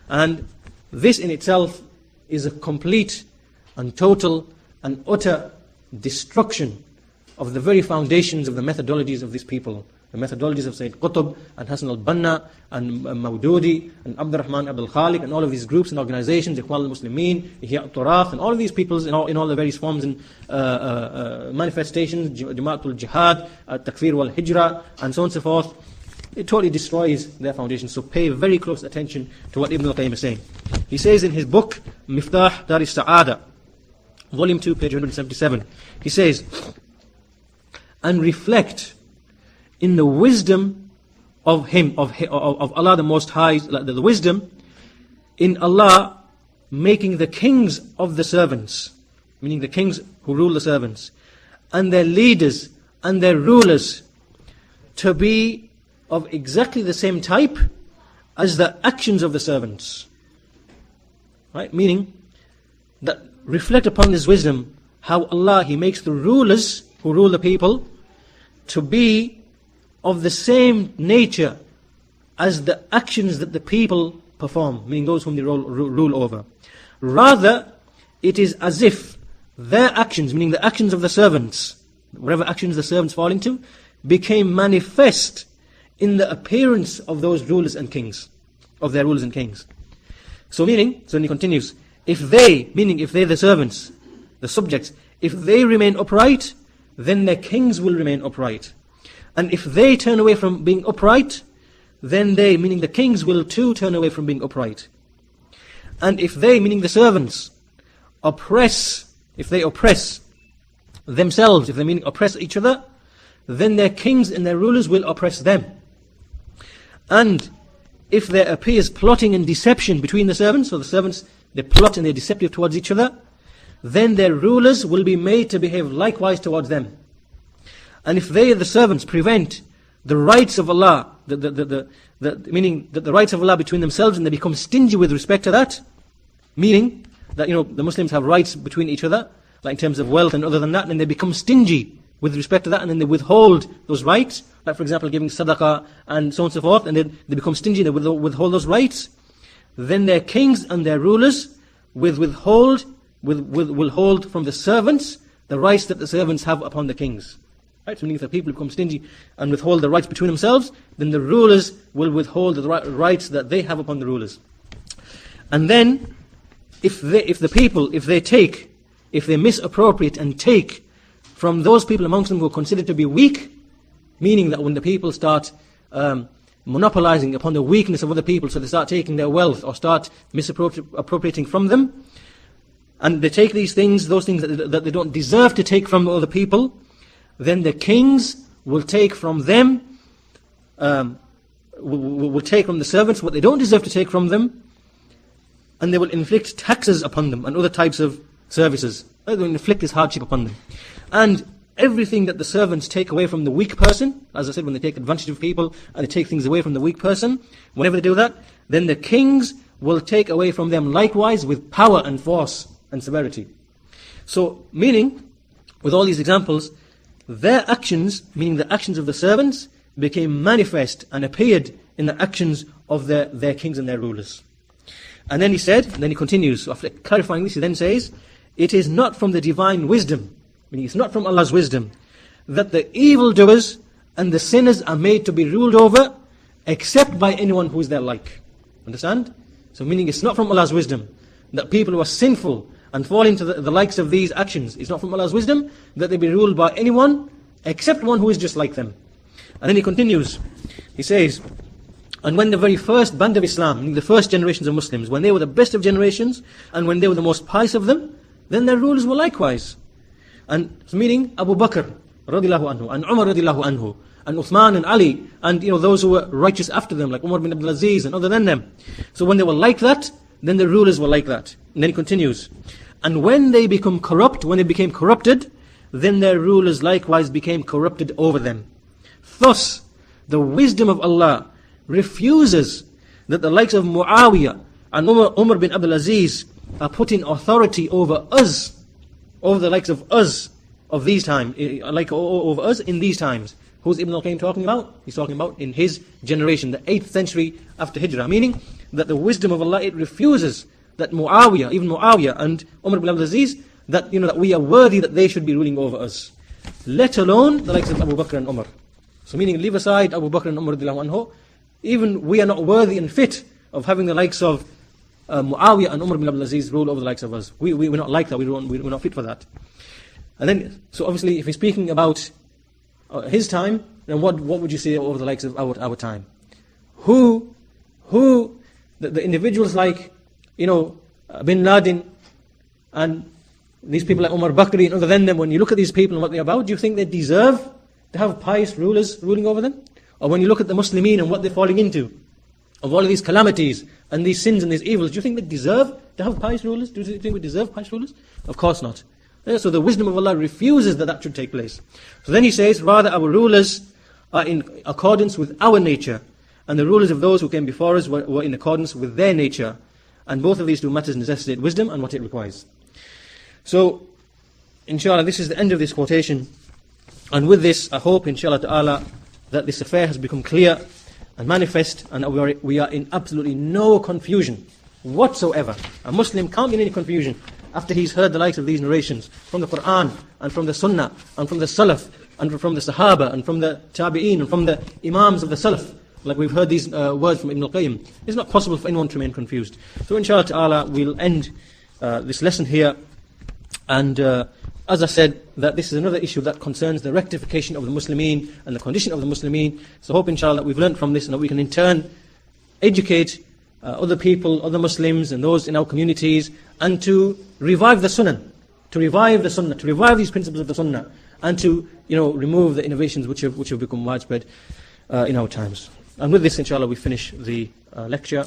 Speaker 1: And this in itself is a complete and total and utter destruction of the very foundations of the methodologies of these people. The methodologies of Sayyid Qutb and Hassan al-Banna and Mawdudi and Abdurrahman Abdul Khaliq and all of these groups and organizations, Ikhwan al-Muslimin, Ihya al-Turaf, and all of these peoples in all the various forms and manifestations, Jama'atul Jihad, Takfir wal-Hijra, and so on and so forth. It totally destroys their foundation. So pay very close attention to what Ibn al-Qayyim is saying. He says in his book, Miftah Dar as-Sa'ada, Volume 2, page 177, he says, and reflect in the wisdom of Allah the Most High, the wisdom in Allah making the kings of the servants, meaning the kings who rule the servants, and their leaders and their rulers to be of exactly the same type as the actions of the servants. Right? Meaning that reflect upon this wisdom, how Allah, He makes the rulers who rule the people to be of the same nature as the actions that the people perform, meaning those whom they rule over. Rather, it is as if their actions, meaning the actions of the servants, whatever actions the servants fall into, became manifest in the appearance of those rulers and kings, of their rulers and kings. So he continues, if they, the servants, the subjects, if they remain upright, then their kings will remain upright. And if they turn away from being upright, then they, meaning the kings, will too turn away from being upright. And if they, meaning the servants, oppress themselves, if they mean oppress each other, then their kings and their rulers will oppress them. And if there appears plotting and deception between the servants, so the servants, they plot and they're deceptive towards each other, then their rulers will be made to behave likewise towards them. And if they, the servants, prevent the rights of Allah, meaning that the rights of Allah between themselves, and they become stingy with respect to that, meaning that the Muslims have rights between each other, like in terms of wealth and other than that, and they become stingy with respect to that, and then they withhold those rights, like for example giving sadaqah and so on and so forth, and then they become stingy, they withhold those rights, then their kings and their rulers will hold from the servants the rights that the servants have upon the kings. Right? So meaning if the people become stingy and withhold the rights between themselves, then the rulers will withhold the rights that they have upon the rulers. And then, if they misappropriate and take from those people amongst them who are considered to be weak, meaning that when the people start monopolizing upon the weakness of other people, so they start taking their wealth or start misappropriating from them, and they take these things, those things that they don't deserve to take from other people, then the kings will take from them, will take from the servants what they don't deserve to take from them, and they will inflict taxes upon them and other types of services. They will inflict this hardship upon them. And everything that the servants take away from the weak person, as I said, when they take advantage of people and they take things away from the weak person, whenever they do that, then the kings will take away from them likewise with power and force and severity. So, meaning, with all these examples, their actions, meaning the actions of the servants, became manifest and appeared in the actions of their kings and their rulers. And then he said, and then he continues, after clarifying this, he then says, it is not from the divine wisdom, meaning it's not from Allah's wisdom, that the evildoers and the sinners are made to be ruled over, except by anyone who is their like. Understand? So meaning it's not from Allah's wisdom, that people who are sinful and fall into the likes of these actions, it's not from Allah's wisdom that they be ruled by anyone, except one who is just like them. And then he continues, he says, and when the very first band of Islam, meaning the first generations of Muslims, when they were the best of generations, and when they were the most pious of them, then their rulers were likewise. And meaning Abu Bakr, radiallahu anhu, and Umar radiallahu anhu, and Uthman and Ali, and those who were righteous after them, like Umar bin Abdul Aziz and other than them. So when they were like that, then the rulers were like that. And then he continues, and when they become corrupt, when they became corrupted, then their rulers likewise became corrupted over them. Thus, the wisdom of Allah refuses that the likes of Muawiyah and Umar bin Abdul Aziz are put in authority over us, over the likes of us of these times, like over us in these times. Who's Ibn al-Qayyim talking about? He's talking about in his generation, the 8th century after Hijrah, meaning that the wisdom of Allah, it refuses that Muawiyah, even Muawiyah and Umar bin Abdul Aziz, that that we are worthy that they should be ruling over us, let alone the likes of Abu Bakr and Umar. So meaning, leave aside Abu Bakr and Umar radiallahu anhu, even we are not worthy and fit of having the likes of Muawiyah and Umar bin Abdul Aziz rule over the likes of us. We're not like that, we're not fit for that. And then, so obviously if he's speaking about his time, then what would you say over the likes of our time? Who the individuals like Bin Laden and these people like Umar Bakri and other than them, when you look at these people and what they're about, do you think they deserve to have pious rulers ruling over them? Or when you look at the Muslimin and what they're falling into, of all of these calamities and these sins and these evils, do you think they deserve to have pious rulers? Do you think we deserve pious rulers? Of course not. So the wisdom of Allah refuses that should take place. So then he says, rather our rulers are in accordance with our nature, and the rulers of those who came before us were in accordance with their nature. And both of these two matters necessitate wisdom and what it requires. So, inshallah, this is the end of this quotation. And with this, I hope, inshallah ta'ala, that this affair has become clear and manifest, and we are in absolutely no confusion whatsoever. A Muslim can't be in any confusion after he's heard the likes of these narrations from the Quran and from the Sunnah and from the Salaf and from the Sahaba and from the Tabi'een and from the Imams of the Salaf. Like we've heard these words from Ibn al-Qayyim. It's not possible for anyone to remain confused. So inshallah ta'ala, we'll end this lesson here. And as I said, that this is another issue that concerns the rectification of the Muslimin and the condition of the Muslimin. So I hope inshallah that we've learned from this and that we can in turn educate other people, other Muslims and those in our communities, and to revive the Sunnah, to revive these principles of the Sunnah, and to remove the innovations which have become widespread in our times. And with this inshallah we finish the lecture.